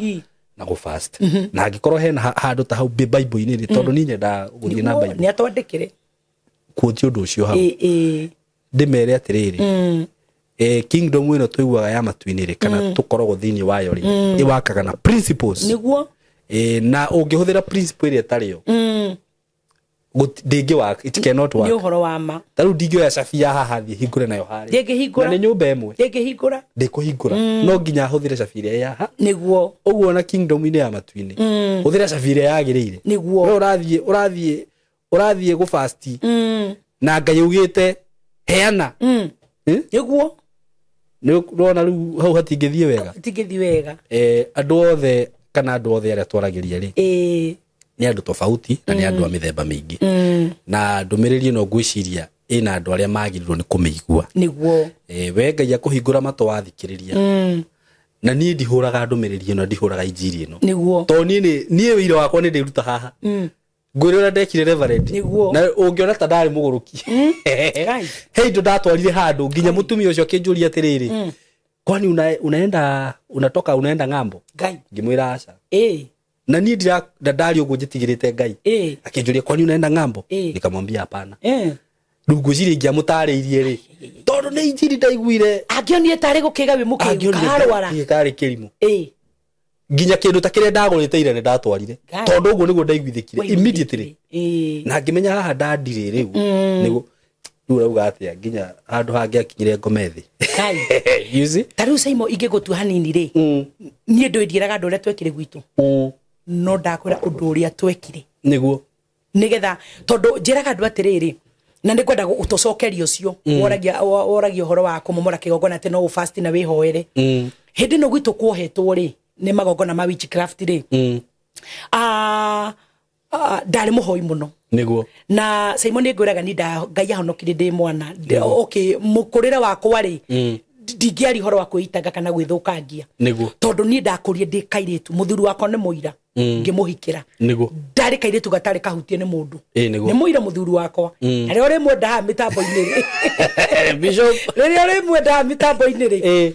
na go fast na angikorwo hena handu ta hau bible-ini ri tondu ni nyenda guthie na bible ni atwandikire kuothi undu ucio hau ndimere atiriri kingdom ino tuiguaga ya matu-inĩ rĩ kana tukoragwo thĩinĩ wayo rĩ iwakaga na principles niguo na ũngĩhũthĩra principle ĩrĩa ĩtarĩ yo ndĩngĩ work, it cannot work. Nĩ ũhoro wa ma. Tarĩu ndingĩoya cabia haha thiĩ hingũre nayo harĩa. Ndĩngĩhingũra. Na nĩ nyũmba ĩmwe. Ndĩngĩhingũra. Ndĩkũhingũra. No nginya hũthĩre cabia ĩrĩa ya ha. Nĩguo. Ũguo na kingdom-inĩ ya matu-inĩ. Hũthĩra cabia ĩrĩa yagĩrĩire. Nĩguo. We ũrathiĩ gũfasti. Na Ngai ugĩte heana. Nĩguo. Nĩũrona rĩu hau hatingĩthiĩ wega. Hatingĩthiĩ wega. Andũ othe kana andũ othe arĩa twaragĩria rĩ. Ni andu tofauti na ni andu a mithemba mingi na ndumiriri no ngwiciria ina andu aria magirirwo ni kumeigua niguo we Ngai akuhingura mato wathikiriria na ni ndihuraga ndumiriri no ndihuraga injiri ino niguo to ni wira wakwa ni ndiruta haha ngwirira ndekire reverend na ungiona ta ndari muguruki hey ndo ndatwarire handu nginya mutumia ucio akinjuria atiriri kwani unatoka unaenda ng'ambo ngimwira aca na ni ndari uguo njitigirite Ngai akinjuria kwani unaenda ng'ambo nikamwambia hapana rungu ciri ngia mutariirie ri tondu ni injiri ndaiguire angionire tari gukiga wi mukiru karwara kari kirimu nginya kindu ta kiria ndagurite ire ni ndatwarire tondu uguo niguo ndaiguithikire immediately na ngimenya haha ndandire riu niguo rauga atia nginya handu hangi akinyire ngomethi yuzi tariu Saimo ingigutua hanini ri nie ndoindiraga andu aria twekire gwitu no ndakwira undu uria twekire niguo nigetha tondu njiraga andu atiriri na ni kwenda utocokeria ucio woragia uhoro wa kumomora kigongona ati no fast na wihoere hindi no gwitu kuohetwo ri ni magongona ma witchcraft ri ndari muhoi muno niguo na Simon ngwiraga ni Ngai ahonokire ndi mwana okay mukurire wakwa ri ndingiari horo wa kuitaga kana gwithukangia niguo tondu ni ndakurie ndi kairitu muthuri wakwa ni muira ngimuhikira niguo ndari kairitu gatari kahutie ni mundu ni muira muthuri wakwa ari ore mwenda ha mitambo-ini ri bishop ri ore mwenda ha mitambo-ini ri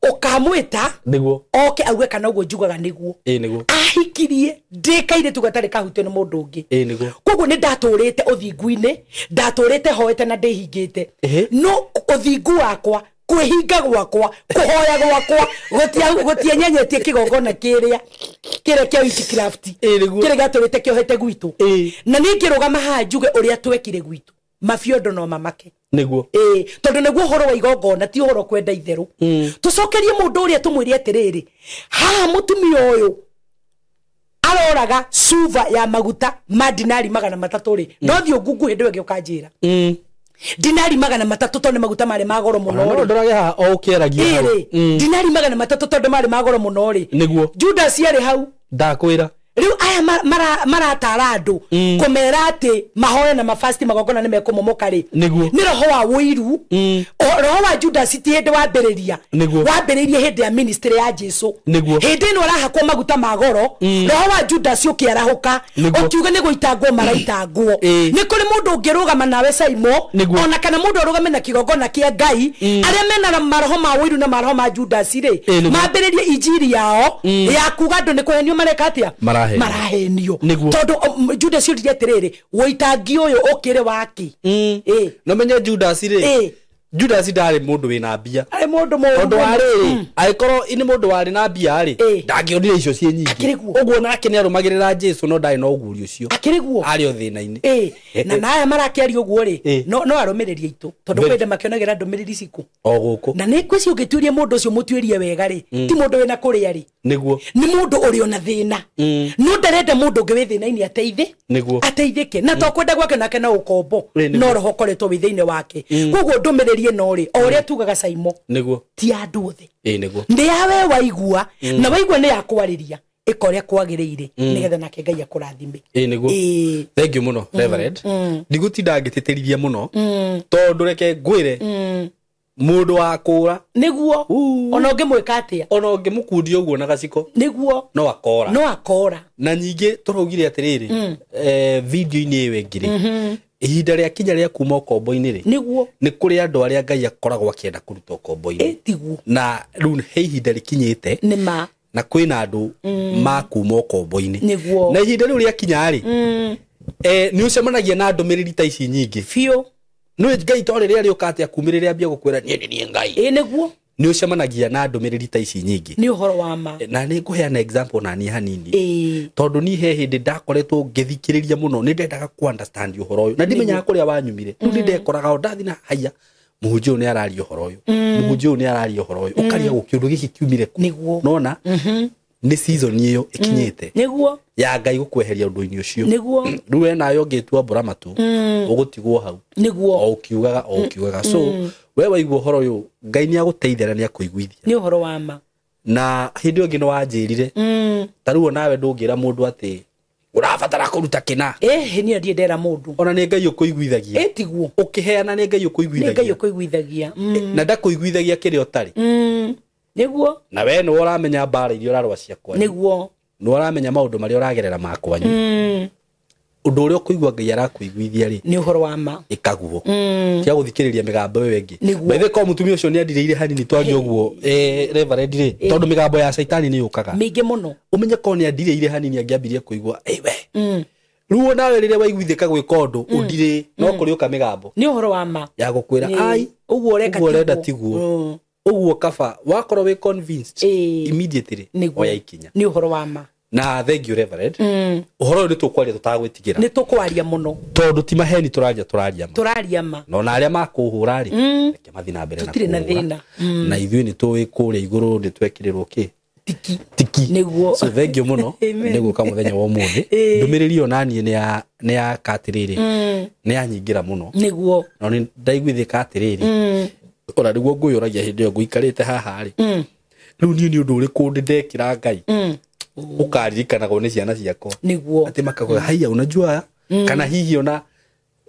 ukamwita niguo oke auge kana uguo njugaga niguo niguo ahikirie ndikaire tu gatari kahutio ni mundu ungi niguo koguo ni ndaturite uthingu-ini ndaturite hoete na ndihingite no uthingu wakwa kwihinga gwakwa kuhoya gwakwa gutienyenyetie kigongona kiria kia witchcraft kiria gaturite kiohete gwitu na ningirugama ha njuge uria twekire gwitu mafiondo no mamake niguo tondu niguo horo wa igongona ti horo kwenda itheru tucokerie mundu uria tumwire atiriri ha mutumia uyu aroraga suva ya maguta madinari 300 ri no thio ngungu hindi wege ukanjira dinari 300 tondu maguta mari magoro muno no ndorage ha o kieragia dinari 300 tondu mari magoro muno ri niguo Judas yari hau ndakwira riu aya maratara andu kumera ati mahoya na mafasti magongona nimekumomoka ri ni roho wa wiru roho wa Judas ti hindi wambiriria hindi ya ministry ya Jesu hindi no arahakwo maguta magoro roho wa Judas ukiarahuka ukiuga ni guitangwo maraitangwo ni kuri mundu ungirugama nawe Saimo ona kana mundu arugame na kigongona kia Ngai aria mena maroho ma wiru na maroho ma Judas ri mambiririe injiri yao ya kuga andu ni kuhenio mareka atia marahenio tondu Judas yuririe atiriri witangi uyu ukire waki no menye Judas ri Judas ndari mundu wina mbia ari mundu wari aikoro ini mundu wari na mbia ri ndangionire icio cie nyingi uguo nake ni arumagirira Jesu no ndai no uguri ucio akiriguo ari o thina-ini na naya marakiari uguo ri no arumiririe itu tondu kwende makionagira ndumiriri ciku o guku na ni kwisi ungituirie mundu ucio mutuirie wega ri ti mundu wina kuria ri niguo ni mundu uri ona thina no ndarenda mundu ungi wi thina-ini ateithike na to kwenda gwake nake na ukombo no roho koretwo wi thiini wake koguo ndumiririe no ri oria tugaga Saimo niguo ti andu othe niguo ndi yawe waigua na waigua ni yakwariria ikoria kwagiriire nigetha nake Ngai akurathime niguo thank you muno reverend ndigutinda ngititiriria muno tondu reke ngwire mundu wa kura niguo ona ngimwika atia ona ngimukundia uguo na gaciko niguo no akora na nyingi turugire atiriri video-ini iwe ngiri ihinda ria kinya ria kuma ukombo-ini ri niguo ni kuri andu aria Ngai akoragwo akienda kuruta ukombo-ini tiguo na riu he ihinda rikinyite nima na kwina andu makuma ukombo-ini niguo na ihinda riu ria kinya ri ni ucemanagia na ndumiriri ta ici nyingi fio no ngai to rĩrĩa rĩũkate akumirĩre ambia gukwira nie ngai niguo ni ucemanagia na ndũmĩrĩri ta ici nyingĩ ni uhoro wa ma na nĩ ngũheana example na niĩ hanini tondũ ni he hĩndĩ ndakoretwo ngĩthikĩrĩria mũno nĩ ndendaga ku understand ũhoro ũyũ na ndimenyaga kũrĩa wanyumire rĩu ndekoraga o ndathi na haya muhunjio nĩ araria ũhoro ũyũ muhunjio nĩ araria ũhoro ũyũ ũkaria gũkĩũndũ gĩkĩ kiumire niguo nona ni season iyo ikinyite niguo ya ngai gukweheria undu-ini ucio niguo riu we nayo ngitua mbura matu ugutigwo hau niguo o ukiugaga so we waigua uhoro uyu ngai ni aguteithera ni akuiguithia ni uhoro wa ma na hindi ongi no wanjirire taruo nawe ndungira mundu ati urabatara kuruta kina ni ndiendera mundu ona ni ngai ukuiguithagia tiguo ukiheana ni ngai ukuiguithagia na ndakuiguithagia kiri otari niguo na we no uramenya mbara iria urarwa ciakwa niguo no uramenya maundu maria uragerera makwanyu undu uria ukuigua ngai arakuiguithia ri ni uhoro wa ma ikaguo tia guthikiriria migambo we wengi bethe ko mutumia ucio ni andireire hanini twangi uguo reverend ri tondu migambo ya saitani ni yukaga mingi muno umenye ko ni andireire hanini angiambirie kuigua we ruo nawe riria waiguithika gwika undu undire no kuri uka migambo ni uhoro wa ma ya gukwira ai uguo urenda tiguo uguo kaba wakorwo we convinced immediately oya ikinya ni uhoro wa ma na thank you reverend uhoro ni tukwaria tutagwitigira ni tukwaria muno tondu ti maheni turaria ma no na aria makuhura ri reke mathi na mbere na tutire na thina na ithuĩ ni tuwi kuria iguru ni twekirirwo ki tiki niguo so thank you muno niguo ka muthenya wa umuthi ndumiriri onani ni ya katiriri ni anyingira muno niguo no ni ndaiguithika atiriri ora niguo nguyuragia hindi yo nguikarite haha ri riu ni undu uriku ndekira ngai ukaririkanaga ni ciana ciakwa niguo ati makagoya haya unajua kana hihi ona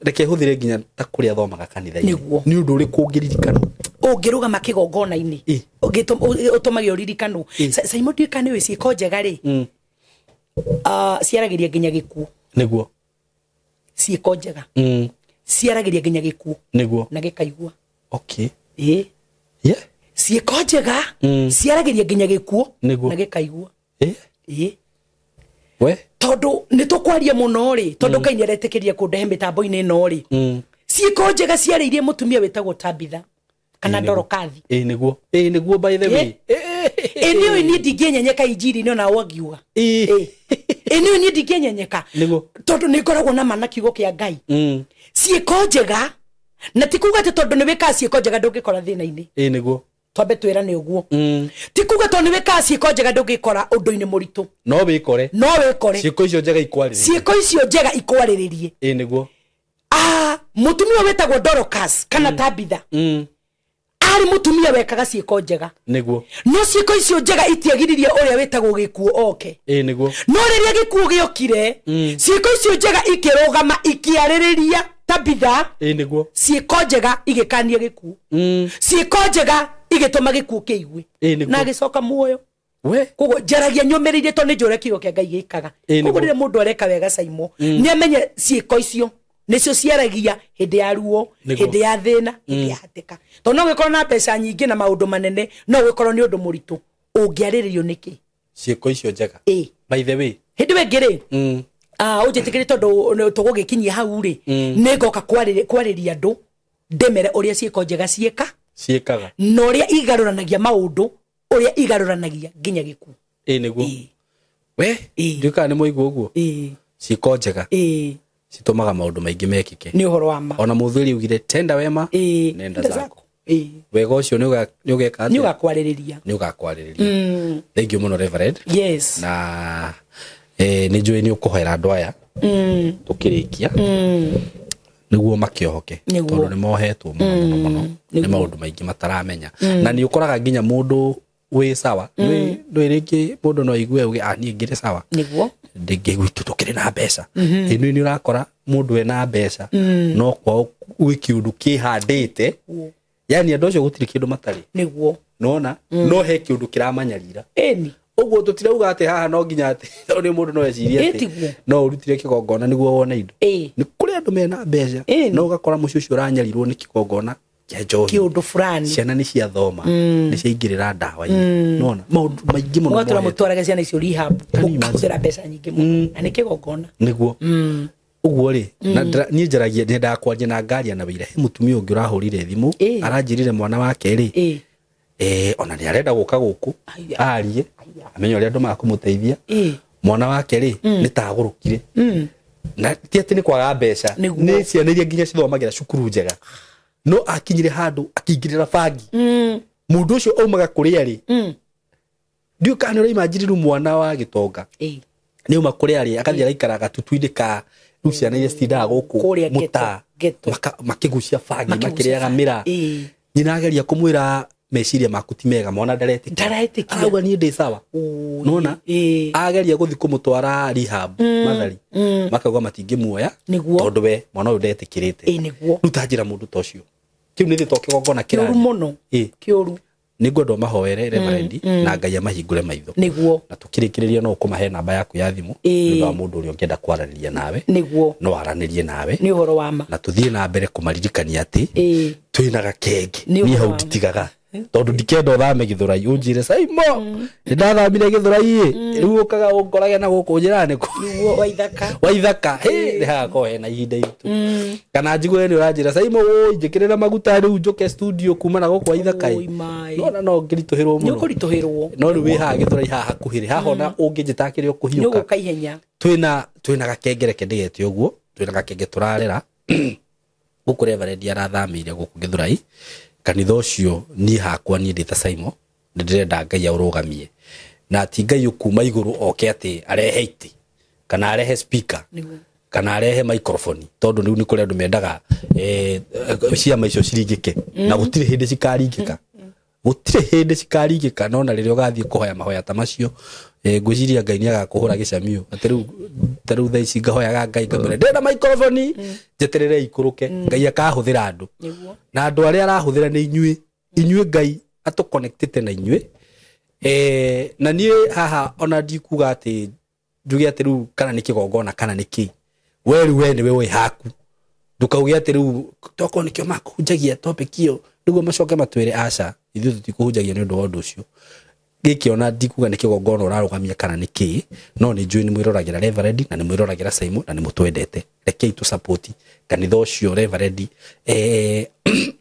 reke huthire nginya ta kuria thomaga kanitha-ini ni undu uriku ngiririkana ungirugama kigongona-ini utumagia uririkano Simon Dikane we ciiko njega ri ciaragiria nginya gikuo niguo ciiko njega ciaragiria nginya gikuo niguo na gikaigua okay ciiko njega ciaragiria nginya gikuo na gikaigua we tondu ni tukwaria muno ri tondu Ngai ni aretikiria kundehe mitambo-ini ino ri ciiko njega ciariirie mutumia wetagwo Tabitha kana Ndorokathi niguo by the way niyo ni ndingenyenyeka injiri no na wagiuga niyo ni ndingenyenyeka tondu ni ngoragwo na mana kiugo kia Ngai ciiko njega na tikuga ati tondu ni wika ciiko njega ndungikora thina-ini niguo twambe twira ni uguo tikuga tondu ni wika ciiko njega ndungikora undu-ini muritu no wikore ciiko icio njega ikwariririe niguo mutumia wetagwo Dorcas kana Tabitha ari mutumia wekaga ciiko njega niguo no ciiko icio njega itiagiririe uria wetagwo gikuo oke niguo no riria gikuo giokire ciiko icio njega ikirugama ikiaririria Tabitha niguo ciiko njega igikania gikuo ciiko njega igituma gikuo kiigwe na gicoka muoyo we kogo jaragia nyumiririe to ni njure kiugo kia Ngai gikaga kogo rire mundu areka wega Simon ni amenye ciiko icio nicio ciaragia hindi ya ruo hindi ya thina hindi ya hatika to no gikoro na pesa nyingi na maundu manene no gikoro ni undu muritu ungiariririo niki ciiko icio njega by the way hindi we ngiri ujitikiri tondu tugugikinyia hau ri ni ngoka kwariria andu ndemere uria ciiko njega ciekaga no uria igaruranagia maundu uria igaruranagia nginya gikuo niguo we ndika ni muigua uguo ciiko njega citumaga maundu maingi mekike ni uhoro wa ma ona muthuri ugire tenda wema nenda zako wega ucio ni ugeka ni ugakwariria thank you muno reverend yes na ni njui ni ukuhoera andu aya tukirikia niguo makiohoke tondu ni mohetwo muno ni maundu maingi mataramenya na ni ukoraga nginya mundu we sawa ndwiriki mundu no igue uge ni ngire sawa niguo ndingigwitu tukiri na mbeca inu ni urakora mundu ena mbeca no kwa wiki undu kihandite yani andu acio gutiri kindu matari niguo nona no he kindu kiramanyarira uguo tutirauga ati haha no nginya ati ni mundu no eciria ati no urutire kigongona niguo wona indo ni kuri andu mena mbeca no ugakora mucio ucio uranyarirwo ni kigongona kiundu fulani ciana ni cia thoma ni ciaingirira ndawa-ini nona maundu maingi muno mwatura mutwarage ciana icio rehab kuthira mbeca nyingi muno na ni kigongona niguo uguo ri ni njaragia ndenda kwaria na ngaria na wira mutumia ungi urahurire thimu aranjirire mwana wake ri ona ni arenda guka guku arie amenyo ria andu makumuteithia mwana wake ri ni tagurukire na tiati ni kwaga mbeca ni cianiria nginya cithomagira cukuru njega no akinyire handu akingirira bangi mundu ucio aumaga kuria ri ndio kana uri imagine mwana wa gitonga ni uma kuria ri akathia aikaraga tutuinde ka ruciana iria citindaga guku muta makigucia bangi makiriaga mira nyina ageria kumwira meciria maku ti mega mwana ndaretika agwa ni ndi sawa nona ageria guthi kumutwara rehab mathari makagwa matingimuoya tondu we mwana uyu ndetikirite rutanjira mundu tocio kiu ni thitoke gongona kira kiuru muno kiuru ningwenda mahoere reverend na Ngai amahingure maitho na tukirikiriria no kumahe namba yaku ya thimu ni wa mundu uri ungienda kwaraniria nawe no aranirie nawe ni uhoro wa ma na tuthie na mbere kumaririkania ati twina gakenge ni hau nditigaga tondu ndikenda thame Githurai unjire Saimo ndathamire Githurai riu ukaga ungorage na guku njirani ku waithaka ni hako hena ihinda itu kana njigwe ni uranjira Saimo oi njikirira maguta riu njoke studio kuma na guku waithaka no ngirituhirwo muno nukurituhirwo no riu wi ha Githurai ha hakuhiri hahona unginjitakire ukuhiuka nuguka ihenya twina gakengere kendigete uguo twina gakenge turarera guku reverend arathamire guku Githurai kanitha ucio ni hakwa ni ndita Saimo ndirenda Ngai aurugamie na ti Ngai ukuma iguru oke ati arehe iti kana arehe speaker kana arehe microphone tondu riu ni kuri andu mendaga ciama icio ciringike na gutire hindi cikaringika gutire hindi cikaringika no na riria ugathie kuhoya mahoya ta macio ngwiciria Ngai ni agakuhura gicamio ateru tha ici ngahoyaga Ngai ngamwira ndenda microphone jeterere ikuruke Ngai akahuthira andu na andu aria arahuthira ni inyue Ngai atu connected na inyue na nie haha ona ndikuga ati njuge ati riu kana ni kigongona kana ni ki we ni we haku ndukauge ati riu toko nikio makuhunjagia topic iyo niguo macoke matwire aca ithuĩ tutikuhunjagia ni undu wa undu ucio giki ona ndikuga ni kigongona urarugamia kana ni ki no ni njui ni mwĩroragira reverend na ni mwĩroragira Saimo na ni mutwendete rekei tu support kanitha ucio reverend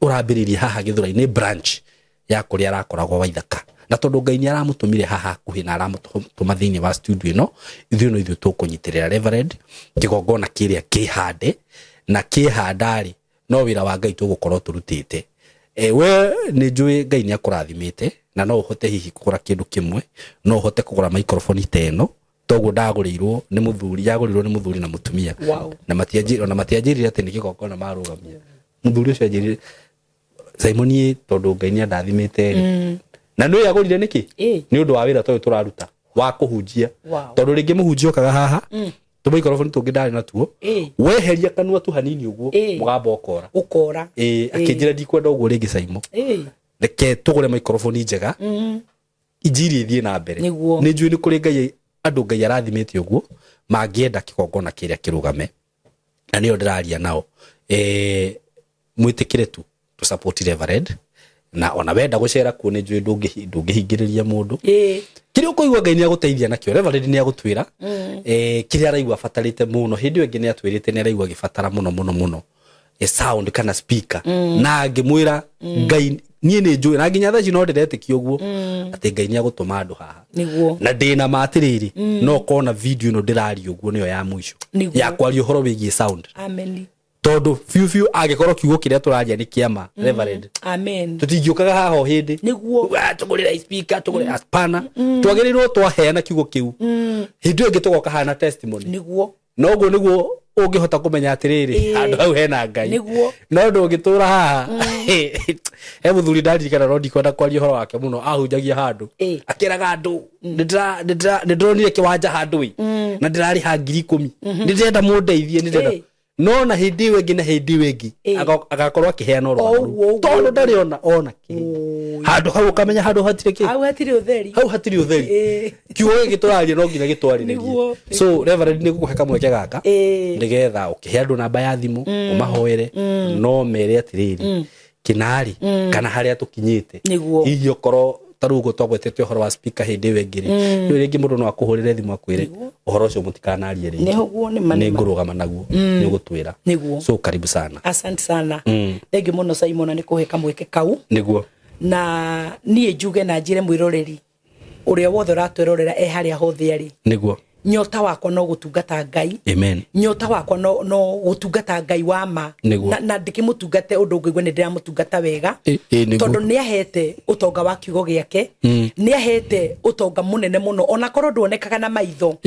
urambiriria haha Githurai ni branch ya kuria arakoragwo Waithaka na tondu Ngai ni aramutumire haha kuhi na aramutuma thiini wa studio ino ithuĩ tukunyitirira reverend kigongona kiria kihande na kihandari no wira wa Ngai tugukorwo turutite we ni njui Ngai ni akurathimite na no uhote hihi kugura kindu kimwe no uhote kugura microphone teno toguo ndagurirwo ni muthuri yagurirwo ni muthuri na mutumia na matianjirire ati ni kigongona marugamia muthuri ucio anjirire Simoni tondu Ngai ni ndathimite na no yagurire niki ni undu wa wira toyo turaruta wa kuhunjia tondu ringi muhunjia okaga haha tu microphone tungi ndari natuo weheria kanua tu hanini uguo mugamba ukora akinjira ndikwenda uguo ringi Saimo reke tugure microphone njega injiri ithie na mbere ni njui ni kuri Ngai andu Ngai arathimite uguo mangienda kigongona kiria kirugame na niyo ndiraria nao mwitikire tu to support reverend na ona wenda gucera ku ni njui ndungihingiriria mundu kiri ukuigwa Ngai ni aguteithia nakio reverend ni agutwira kiri araigwa fatarite muno hindi wengi ni atwirite ni araigwa gifatara muno sound kana speaker na ngimwira Ngai nie ni njui na nginya tha no ndiretikio uguo ati Ngai ni agutuma andu haha na ndina matiriri no kona video ino ndirari uguo niyo ya mwisho ya kwaria horo wigie sound amen tondu fiu agikorwo kiugo kiria turaria ni kiama reverend amen tutingiukaga haho hindi niguo tugurira speaker tugurira spana twagirirwo twaheana kiugo kiu hindi ingi tugoka hana testimony niguo noguo niguo ungihota kumenya atiriri andu hau hena Ngai niguo no ndungitura haha muthuri ndaririkana no ndikwenda kwaria horo wake muno ahunjagia handu akiraga andu ndironire kiwanja handu na ndirari ha 10,000 ndirenda mundeithie ndirenda no na hindi wengi agakorwo akiheana oro tondu ndari ona ki handu hau kamenya handu hatire ki hau hatire utheri kiugo gituraria no nginya gitwariririe so reverend ni gukuhe kamweke gaka ndigetha ukihe andu namba ya thimu umahoere no mere atiriri kinari kana haria tukinyite hihi okoro tarugo twagwetete horo wa speaker hindi wengiri yo ringi mundu no akuhurire thimu akwire uhoro ucio mutikanarie ringi nehuguo ni manema ningurugama naguo ni gutwira so karibu sana. Asante sana thengi muno Simon ni kuhe kamweke kau niguo na nie njuge na njire mwiroreri uria wothe ratwirorera haria hothe ari niguo nyota wakwa no gutungata Ngai. Amen. Nyota wakwa no gutungata Ngai wa ma na ndikimutungate undu ngigwe ni ndiramutungata wega tondu ni ahete utonga wa kiugo giake ni ahete utonga munene muno ona korwo ndwonekaga na maitho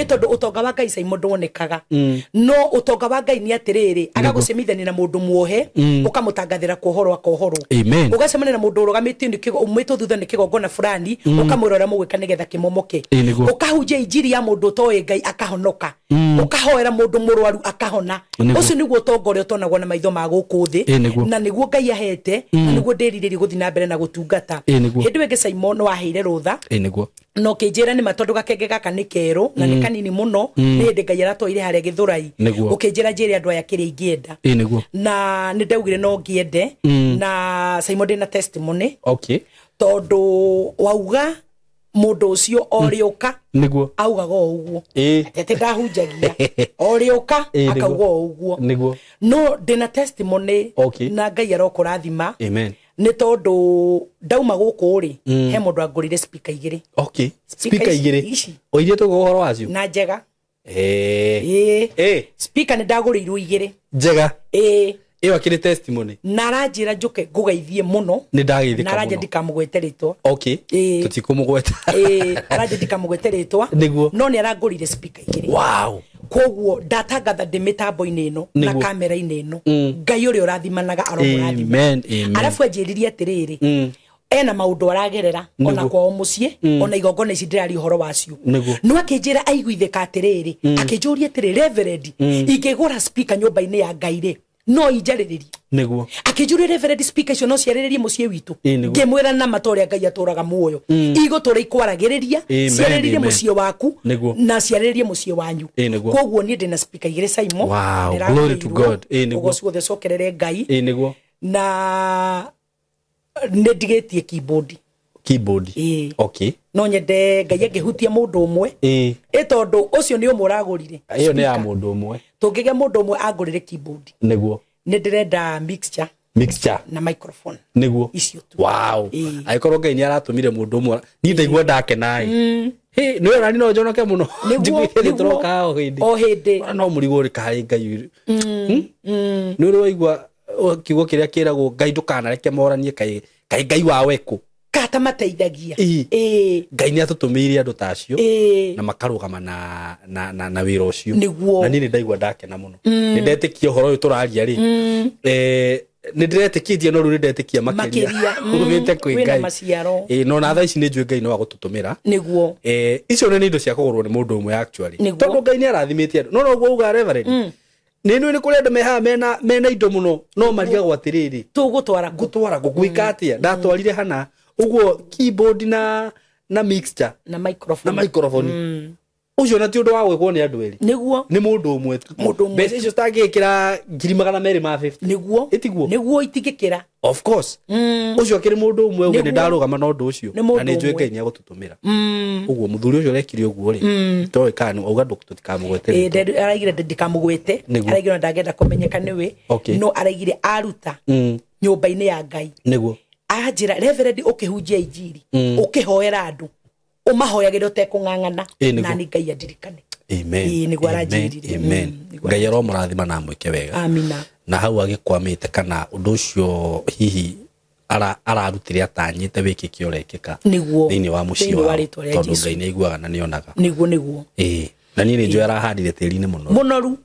tondu utonga wa Ngai Simon ndwonekaga no utonga wa Ngai ni atiriri agagucemithania na mundu muohe ukamutangathira kuhorwa ugacemania na mundu urugamitio ni kigo umwito thutha ni kigongona fulani ukamwirora mugwika nigetha kimomoke ukahunjia injiri ya mundu toye Ngai akahonoka ukahoera mundu murwaru akahona ucio niguo tongore utonagwo na maitho ma guku thi na niguo Ngai ahete na niguo ndiriririe guthi na mbere na gutungata hindu wege Simon waheire rutha niguo no kinjira ni matondu gakenge gaka ni kero na ni kanini muno ni hindi Ngai aratwaire haria githurai ukinjira njire andu aya kiri ingienda na ni ndaugire no ngiende na Simon ndina testimony tondu wauga mundu ucio oriuka niguo augaga uguo atete ndahunjagia oriuka akauga uguo niguo no ndina testimony na Ngai arokurathima amen ni tondu ndauma guku ri he mundu angurire speaker igiri speaker igiri oithie tu guhoro wacio na njega speaker ni ndagurirwo igiri njega iyo akiri testimony na aranjira njuke ngugeithie muno ni ndageithika muno na aranje ndikamugwete ritwa tutikumugweta aranje ndikamugwete ritwa no ni arangurire speaker igiri koguo ndatangatha ndi mitambo-ini ino na kamera-ini ino Ngai uria urathimanaga aromurathima arafu anjiririe atiriri ena maundu aragerera ona kwao mucii ona igongona ici ndirari uhoro wacio no akinjira aiguithika atiriri akinjuria atiriri reverend ingigura speaker nyumba-ini ya Ngai ri no injariririe niguo akinjura reverend speaker icio no ciariririe mucii witu ngimwira na matoria Ngai aturaga muoyo igutũra ikwaragiriria ciariririe mucii waku na ciariririe mucii wanyu koguo ni ndina speaker igire Simon glory to God niguo ciothe cokerere Ngai na ndigetie keyboard no nyende Ngai angihutia mundu umwe tondu ucio ni umwe uragurire iyo ni ya mundu umwe tungige mundu umwe agurire keyboard niguo ni ndirenda mixture na microphone niguo icio tu aikorwo Ngai ni aratumire mundu umwe ni ndaigua ndake nae ni wera ni no njonoke muno njiguire turoka o hindi no murigo ri kai Ngai ni uroigua kiugo kiria kiragwo Ngai ndukanareke moranie kai Ngai wawe ku kata mateithagia Ngai ni atutumire andu tacio na makarugama na wira ucio na ni ndaigua ndake na muno ni ndetikia horo uyu turaria ri ni ndetikitie no ru ndetikia makiria urumite kwi Ngai no na thaa ici ni njue Ngai no agututumira niguo icio ni indo cia kugurwo ni mundu umwe actually tondu Ngai ni arathimite andu no guo uga reverend ninu ni kuri andu meha mena indo muno no marigagwo atiriri tugutwara gugwika atia ndatwarire hana uguo keyboard na mixture na microphone ucio na ti undu wa gwikwo ni andu eri niguo ni mundu umwe mbeca icio citangikira 250 niguo itigikira of course ucio akiri mundu umwe uge ni ndarugama na undu ucio na ni njue Ngai ni agututumira uguo muthuri ucio rekire uguo ri toy kan uga tutikamugwete araigire ndikamugwete araigire ndagenda kumenyeka niwe no araigire aruta nyumba-ini ya Ngai niguo ajira reverend ukihunjia injiri ukihoera andu umahoyagire utekung'ang'ana na ni Ngai andirikane ni gwaranjirire Ngai aromurathima na mwike wega amina na hau agikwamite kana undu ucio hihi ararutire atanyite wikiki urekeka thiini wa mucii wa tondu Ngai ni aiguaga na nionaga niguo na ni njo arahandire tiri-ini munoru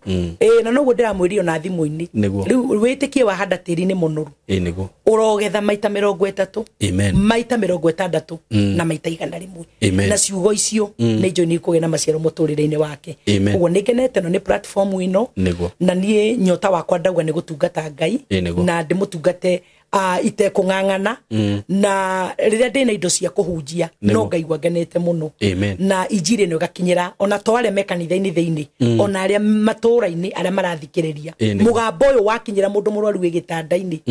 na noguo ndiramwiriyo na thimu-ini riu witikie wahanda tiri-ini munoru niguo urogetha maita 30 maita 60 na maita 100 na ciugo icio ni njo ni kuge na maciaro muturire-ini wake uguo nigenete no ni platform ino na nie nyota wakwa ndauga ni gutungata Ngai na ndimutungate itekung'ang'ana na riria ndina indo cia kuhunjia no ngaigua ngenete muno na injiri no gakinyira ona to aria mekanitha-ini thiini ona aria matura-ini aria marathikiriria mugambo uyu wakinyira mundu murwaru wi gitanda-ini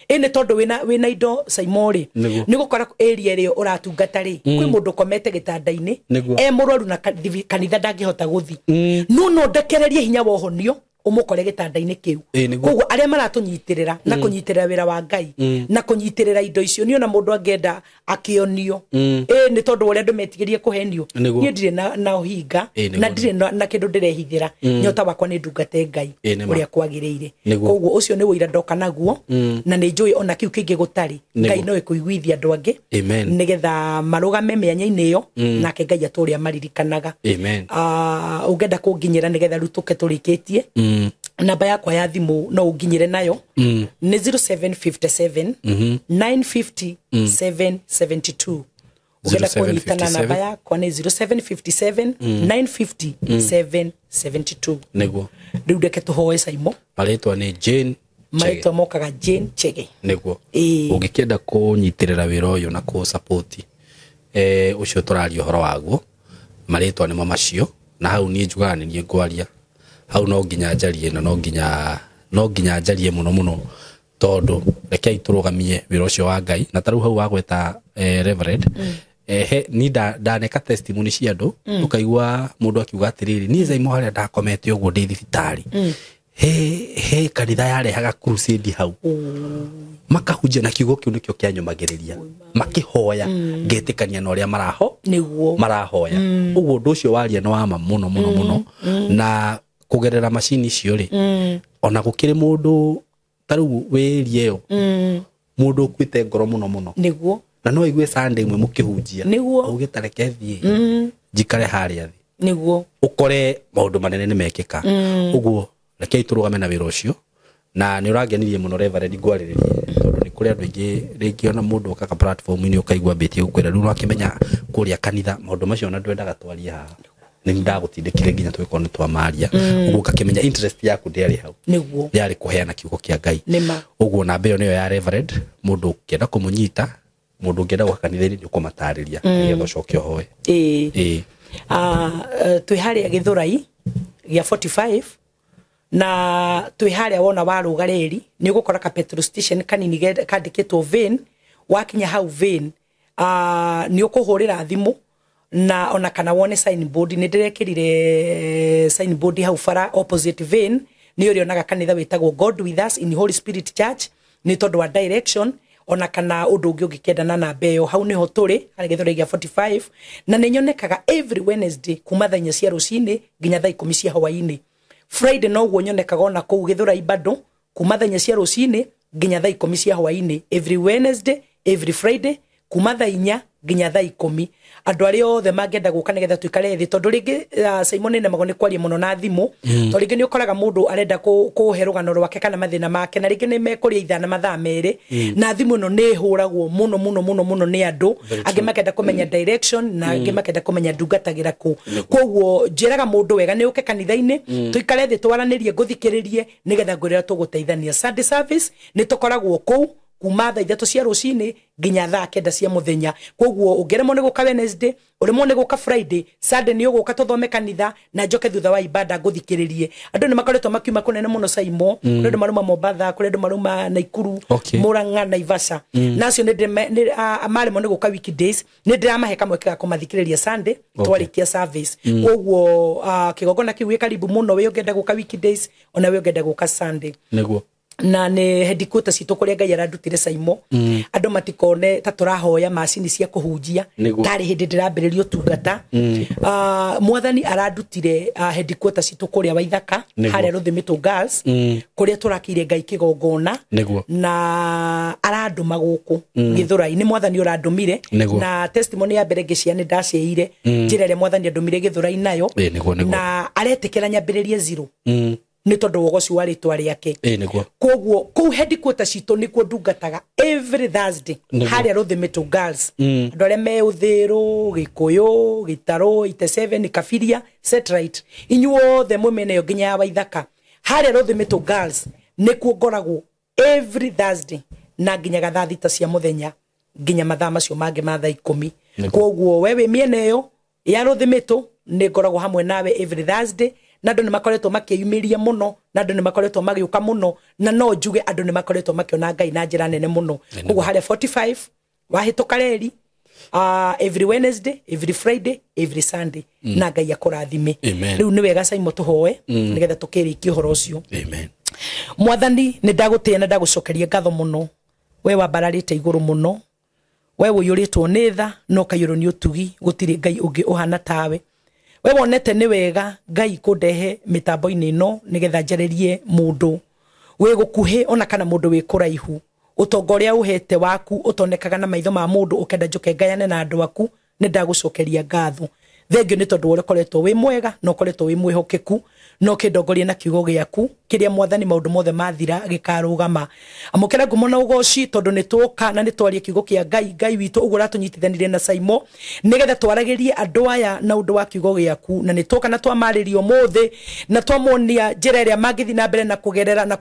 ene tondu wina indo Saimori ni gukora area rio uratungata ri kwi mundu komete gitanda-ini murwaru na kanitha ndangihota guthi no ndekererie hinya wa uhonio umukore gitanda-ini kiu koguo aria maratunyitirira na kunyitirira wira wa Ngai na kunyitirira indo icio ni ona mundu angenda akionio ni tondu uria ndumetigirie kuhenio ni ndire na uhinga na ndire na kindu ndirehithira nyota wakwa ni ndungate Ngai uria kwagiriire koguo ucio ni wira ndoka naguo na ni njui ona kiu kingi gutari Ngai no ikuiguithia andu angi nigetha marugame mianya-ini iyo nake Ngai aturia maririkanaga ungenda kunginyira nigetha rutuke turikitie namba yakwa ya thimu no unginyire nayo ni 0757 950 772 ugenda kunyitana namba yakwa ni 0757 950 772 niguo riu ndeke tuhoe Saimo maritwa ni Jane maitwa mokaga Jane Chege niguo ungikienda kunyitirira wira uyu na ku support ucio turario horo waguo maritwa ni macio na hau ni njugaga ni ngwaria hau no nginya njarie no nginya njarie muno tondu rekei turugamie wira ucio wa Ngai na taru hau wagweta reverend ni ndaneka testimony cia andu ukaigua mundu akiuga atiriri ni Saimo haria ndakomete uguo ndi thibitari he kanitha yarehaga crusade hau makahunjia na kiugo kiu nikio kianyumagiriria makihoya ngetikania na uria marahoya uguo ndu ucio waria no ama muno na kugerera machine icio ri ona gukiri mundu taru wirie yo mundu kwite ngoro muno niguo na no igwe Sunday imwe mukihunjia ugitareke thie jikare haria thi niguo ukore maundu manene ni mekika uguo rekei turugame na wira ucio na ni urangenirie muno reverend ngwariririe tondu ni kuri andu ingi ringi ona mundu ukaka platform ini ukaigwa betie ukwira riu akimenya kuria kanitha maundu macio na ndwendaga twaria haha ni ndagutindikire nginya twiko ni twamaria uguo kakimenya interest yaku ndiari hau niguo yari kuheana kiugo kia Ngai uguo na beyo niyo ya reverend mundu ukienda kumunyita mundu ukienda gwakanitha-ini ni ukumatariria nigetha ucoke hoye twi haria Githurai gia 45 na twi haria wona warugareri ni ugukora ka petrol station kanini kandikitwo Vein wakinya hau Vein ni ukuhurira thimu na ona kana wone signboard ni ndirekirire signboard hau fara opposite Vein ni urionaga kanitha witagwo God with us in Holy Spirit Church ni tondu wa direction ona kana undu ungi ungikendana na beyo hau niho turi hari Githurai gia 45 na ni nyonekaga every Wednesday kuma thaa 4 cia rucini nginya thaa 10 cia hwaini Friday no guo nyonekaga ona kuu Githurai bado kuma thaa 4 cia rucini nginya thaa 10 cia hwaini every Wednesday every Friday kuma thaa 4 nginya thaa 10 andu aria othe mangenda guka nigetha tuikare thi tondu ringi Simon ne magone kwaria muno na thimu tondu ringi ni ukoraga mundu arenda kuhe rugano rwake kana mathina make na ringi ni mekuria ithana mathaa meri na thimu no ni huragwo muno ni andu angi makenda kumenya direction na angi makenda kumenya ndungatagira ku koguo njiraga mundu wega ni uke kanitha-ini tuikare thi twaranirie nguthikiririe nigetha ngwirira tuguteithania Sunday service ni tukoragwo ku kuma thaa 3 cia rucini nginya thaa 9 cia muthenya koguo ungeremo ni guka Wednesday urimo ni guka Friday Sunday ni uguka tuthome kanitha na njoke thutha wa ibada nguthikiririe andu ni makoretwo makiuma kunene muno Saimo kundu maruma Mombasa kundu maruma Naikuru Murang'a Naivasha nacio ni marimo ni guka weekdays ni ndiramahe kamwe ka kumathikiriria Sunday twarikia service koguo kigogona kiu karibu muno we ungenda guka weekdays ona we ungenda guka Sunday niguo na ne headquarters citu kuria Ngai arandutire Saimo andu matikone ta turahoya macini cia kuhunjia tari hindi ndirambiririo tungata mwathani arandutire headquarters citu kuria Waithaka haria Ruthimito Girls kuria turakire Ngai kigongona na aranduma guku Githurai ni mwathani urandumire na testimony ya mbere ngiciane ndaciire njira ria mwathani andumire Githurai nayo na aretikira nyambiririe zero ni tondu wogoci wa ritwa riake koguo ku headquarters citu nikuo ndungataga every Thursday haria Ruthimito Girls andu aria me Uthiru Gikuyu Gitaro 87 Kafiria Setrite inyuothe mumene nginya Waithaka haria Ruthimito Girls nikuo ngoragwo every Thursday na nginya gathaa thita cia muthenya nginya mathaa macio mange ma thaa 10 koguo wewe miene yo ya ruthimitũ nĩ ngoragwo hamwe nawe every Thursday na andũ nĩ makoretwo makĩyumĩria mũno na andũ nĩ makoretwo magĩũka mũno na no njuge andũ nĩ makoretwo makĩona Ngai na njĩra nene mũno koguo harĩa 45 wahĩtũka reri every Wednesday, every Friday, every Sunday na Ngai akũrathime rĩu nĩ wega Saimo tũhoe nĩgetha tũkĩrĩkie ũhoro ũcio amen. Mwathani nĩ ndagũtĩĩa na ndagũcokeria ngatho mũno we wambararĩte igũrũ mũno we ũyũrĩtwo nĩ tha no kaiyũrwo nĩ ũtugi gũtirĩ Ngai ũngĩ ũhana tawe we wonete nĩ wega Ngai kũndehe mĩtambo-inĩ ĩno nĩgetha njarĩrie mũndũ we gũkuhĩ ona kana mũndũ wĩ kũraihu utonga ũrĩa ũhete waku ũtonekaga na maitho ma mũndũ ũkenda njoke ngayane na andũ aku nĩ ndagũcokeria ngatho thengio nĩ tondũ ũkoretwo wĩ mwega no ũkoretwo wĩ mwĩhokeku no kĩndongorie na kiugo gĩaku kĩrĩa Mwathani maũndũ mothe mathira gĩkarũgama amũkĩra ngumo na ũgoci tondũ nĩ tũka na nĩ twaria kiugo kĩa Ngai witũ ũguo ratũnyitithanirie na Saimo nĩgetha twaragĩrie andũ aya na ũndũ wa kiugo gĩaku na nĩ tũka na twamarĩrio mũthĩ na twamonia njĩra ĩrĩa mangĩthiĩ na mbere na kũgerera na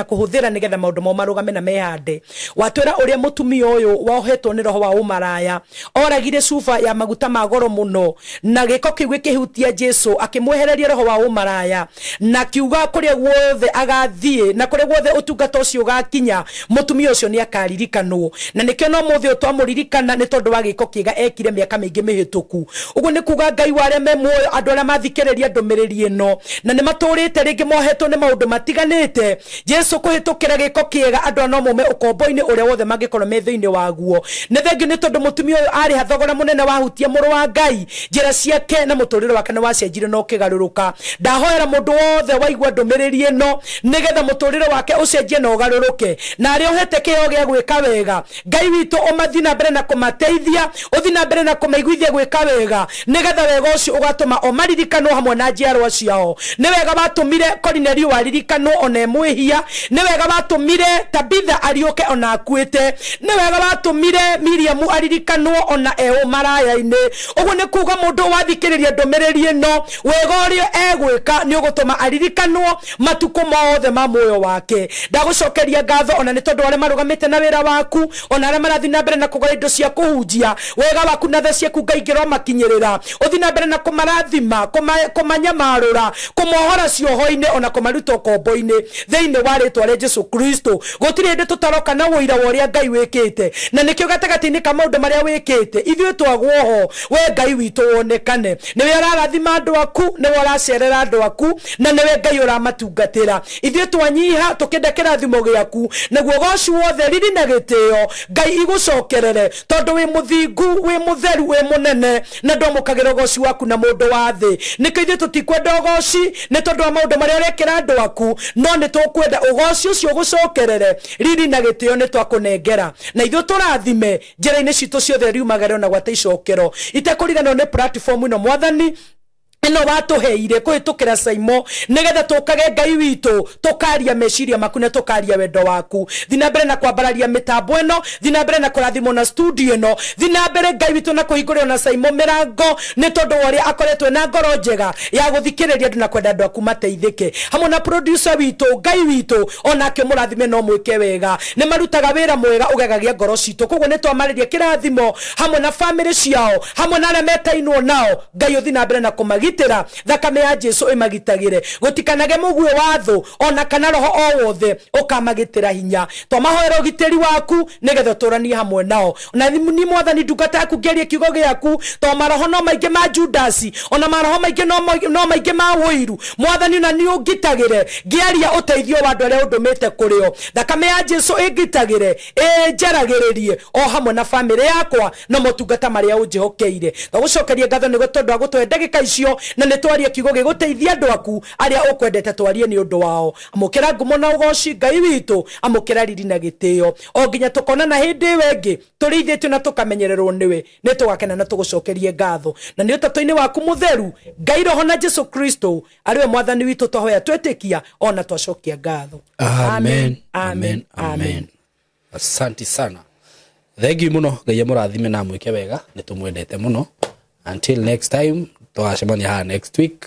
kũhũthĩra nĩgetha maũndũ mao marũgame na mehande watwĩra ũrĩa mũtumia ũyũ wohetwo nĩ roho wa ũmaraya oragire cuba ya maguta ma goro mũno na gĩko kĩu gĩkĩhutia Jesũ akĩmwehereria roho wa ũmaraya na kiuga kũrĩa guothe agathiĩ na kũrĩa guothe ũtungata ũcio ũgakinya mũtumia ũcio nĩ akaririkanwo na nĩkĩo no mũthĩ twamũririkana nĩ tondũ wa gĩko kĩega ekire mĩaka mĩingĩ mĩhĩtũku ũguo nĩ kuga Ngai wa arĩa me muoyo andũ arĩa mathikĩrĩria ndũmĩrĩri ĩno na nĩ matũrĩte rĩngĩ mohetwo nĩ maũndũ matiganĩte Jesũ kũhĩtũkĩra gĩko kĩega andũ no maume ũkombo-inĩ ũrĩa wothe mangĩkorwo me thĩinĩ waguo nĩ thengio nĩ tondũ mũtumia ũyũ arĩ hathogora mũnene wahutia mũrũ wa Ngai njĩra ciake na mũtũrĩre wake nĩ wacenjire no kĩgarũrũka ndahoera mũndũ wothe waigua ndũmĩrĩri ĩno nĩgetha mũtũrĩre wake ũcenjie na ũgarũrũke na arĩa ũhete kĩheo gĩa gwĩka wega Ngai witũ ũmathiĩ na mbere na kũmateithia ũthiĩ na mbere na kũmaiguithia gwĩka wega nĩgetha wega ũcio ũgatũma o maririkanwo hamwe na njiarwa ciao nĩ wega watũmire Kornelio aririkanwo ona mwĩhia nĩ wega watũmire Tabitha ariũke ona akuĩte nĩ wega watũmire Miriam aririkanwo ona maraya-inĩ ũguo nĩ kuga mũndũ wathikĩrĩria ndũmĩrĩri ĩno wega ũrĩa egwĩka nĩ ũgũtũma aririkanwo matukũ mothe ma muoyo wake ndagũcokeria ngatho ona nĩ tondũ arĩa marũgamĩte na wĩra waku ona arĩa marathiĩ na mbere na kũgũra indo cia kũhunjia wega waku na tha ciaku Ngai ngĩromakinyĩrĩra ũthiĩ na mbere na kũmarathima kũmanyamarũra kũmohora cioho-inĩ ona kũmaruta ũkombo-inĩ thĩinĩ wa rĩtwa rĩa Jesũ Kristo gũtirĩ hĩndĩ tũtaroka na ũira wa ũrĩa Ngai wĩkĩte na nĩkĩo gatagatĩ-inĩ ka maũndũ marĩa wĩkĩte ithuĩ twagwo ho we Ngai witũ wonekane nĩwe ũrarathima andũ aku nĩwe ũracerera andũ aku na nĩwe Ngai ũramatungatĩra ithuĩ twanyiha tũkĩenda kĩrathimo gĩaku naguo goci wothe riri na gĩtĩo Ngai igũcokerere tondũ wĩ mũthingu wĩ mũtheru wĩ mũnene na ndwamũkagĩra goci waku na mũndũ wa thĩ nĩkĩo ithuĩ tũtikwenda goci nĩ tondũ wa maũndũ marĩa ũrekĩra andũ aku no nĩ tũkwenda ũgoci ũcio ũgũcokerere riri na gĩtĩo nĩ twakũnengera na ithuĩ tũrathime njĩra-inĩ citũ ciothe riumagĩre na gwata icokero itekũriganĩrwo nĩ platform ĩno Mwathani ino watuheire kuhitukira Saimo nigetha tukage Ngai witu tukaria meciria maku na tukaria wendo waku thina mbere na kwambararia mitambo ino thina mbere na kurathimo na studio ino thina mbere Ngai witu na kuhingũrĩrwo na Saimo mirango ni tondu waria akoretwe na ngoro njega ya guthikĩrĩria andu na kwenda andu aku mateithĩke hamwe na producer witu Ngai witu onake mũrathime no mwĩke wega ni marutaga wĩra mwega ũgegagia ngoro citu koguo ni twamarĩria kĩrathimo hamwe na family ciao hamwe na arĩa metainwo nao Ngai uthina mbere na kũmagitĩra thakame ya Jesu imagitagire gutikanage muguo watho ona kana roho o wothe ukamagitira hinya twamahoera ugiteri waku nigetha turanie hamwe nao na ni Mwathani ndungata yaku ngerie kiugo giaku twamaroho no maingi ma Judasi ona maroho maingi no maingi ma Woiru Mwathani na ni ungitagire ngiaria uteithio wa andu aria undumite kurio thakame ya Jesu ingitagire njaragiririe o hamwe na family yakwa na motungata maria unjihokeire twagucokeria ngatho ni tondu agutwe ndagika icio na nitwaria kiugo giguteithia andu aku aria ukwendete twarie ni undu wao amukira ngumo na ugoci Ngai witu amukira riri na gitio o nginya tukona na hindi wengi turithitio na tukamenyererwo niwe nitugakena na tugucokerie ngatho na ni utatu-ini waku mutheru Ngai roho na Jesu Kristo ariwe Mwathani witu twahoya twetikia ona twacokia ngatho amen amen amen asante sana thegi muno Ngai amurathime na mwike wega nitumwendete muno until next time twacemania ha next week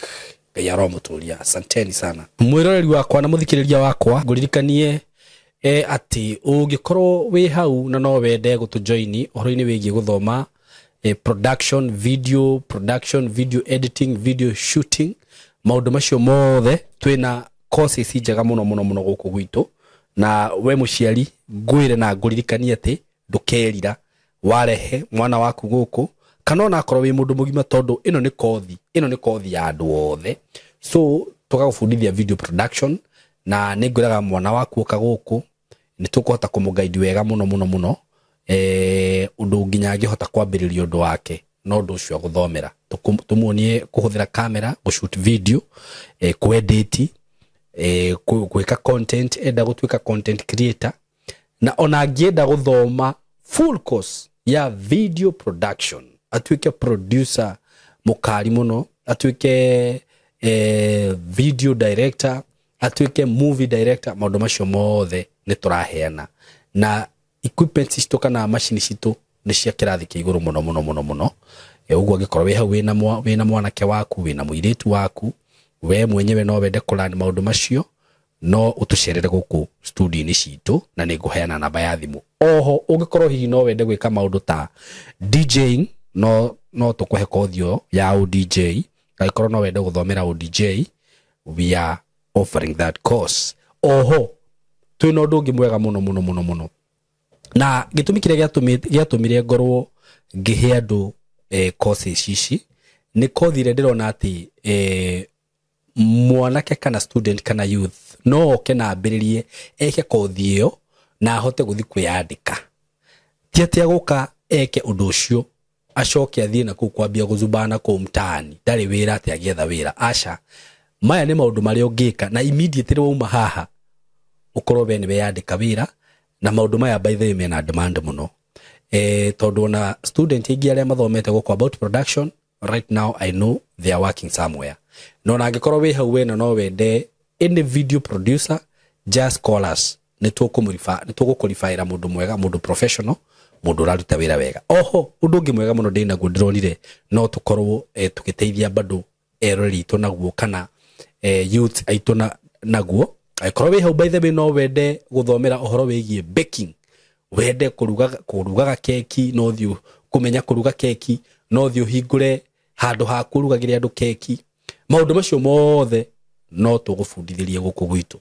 Ngai aromuturia asanteni sana mwiroreri wakwa na muthikiriria wakwa nguririkanie ati ungikorwo wi hau na no wende gutujoin uhoro-ini wigie guthoma production video editing, video shooting, maundu macio mothe twina courses njega muno guku gwitu. Na we muciari ngwire na nguririkanie ati ndukerira warehe mwana waku guku kana ona akorwo wi mundu mugima, tondu ino ni kothi ya andu othe. So tukagufundithia video production na ningwiraga mwana waku uka guku ni tukuhota kumuguide wega muno undu nginya angihota kwambiriria undu wake no ndu ucio guthomera tumuonie kuhuthira camera, kushoot video, kuedit, kuweka content, enda gutwika content creator, na ona angienda guthoma full course ya video production, atwike producer mukari muno, atwike video director, atwike movie director. Maundu macio mothe ni turaheana na equipment citu kana machine citu ni cia kirathi kia iguru muno. Uguo angikorwo wi hau wina mwanake waku, wina muiritu waku, we mwenyewe no wende kulearn maundu macio, no utucerere guku studio ni citu na ni nguheana namba ya thimu. Oho ungikorwo hihi no wende gwika maundu ta DJing, no tukuhe kothio ya DJ. Aikorwo no wende guthomera DJ, we are offering that course. Oho twina undu ungi mwega muno na gitumi kire giatumire ngorwo ngihe andu courses ici ni kothi ire ndirona ati mwanake kana student kana youth no oke na ambiririe eke kothi iyo na ahote guthi kwiyandika. Ti ati aguka eke undu ucio acoke athie na kwambia guzubana ku mtaani ndari wira ati agietha wira. Aca maya ni maundu mari ungika na immediately wauma haha ukorwo we ni weyandika wira. Na maundu maya by the way mena demand muno, tondu na student ingi aria mathomete guko about production right now I know they are working somewhere. No na angikorwo we hau wena no wende any video producer, just call us, ni tugukwalifyira mundu mwega, mundu professional, mundu raruta wira wega. Oho undu ungi mwega muno ndina ndironire no tukorwo tukiteithia bado erori itu naguo kana youth aitu naguo. Aikorwo we hau by the way no wende guthomera uhoro wigie baking, wende kurugaga keki, no thiu kumenya kuruga keki, no thiu hingure handu ha kurugagira andu keki. Maundu macio mothe no tugufundithirie guku gwitu.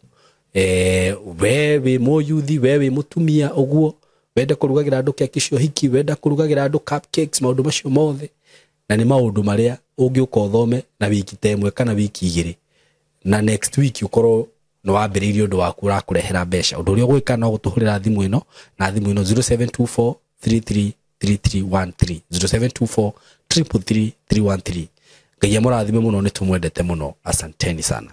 We wi muyuthi, we wi mutumia uguo wende kurugagira andu keki cio hiki, wende kurugagira andu cupcakes, maundu macio mothe na ni maundu maria ungiuka uthome na wiki temwe kana wiki igiri na next week ukorwo no wambiririe undu waku urakurehera mbeca. Undu uria gwika no gutuhurira thimu ino na thimu ino 0724 333313 0724 333313. Ngai amurathime muno, ni tumwendete muno. Asanteni sana.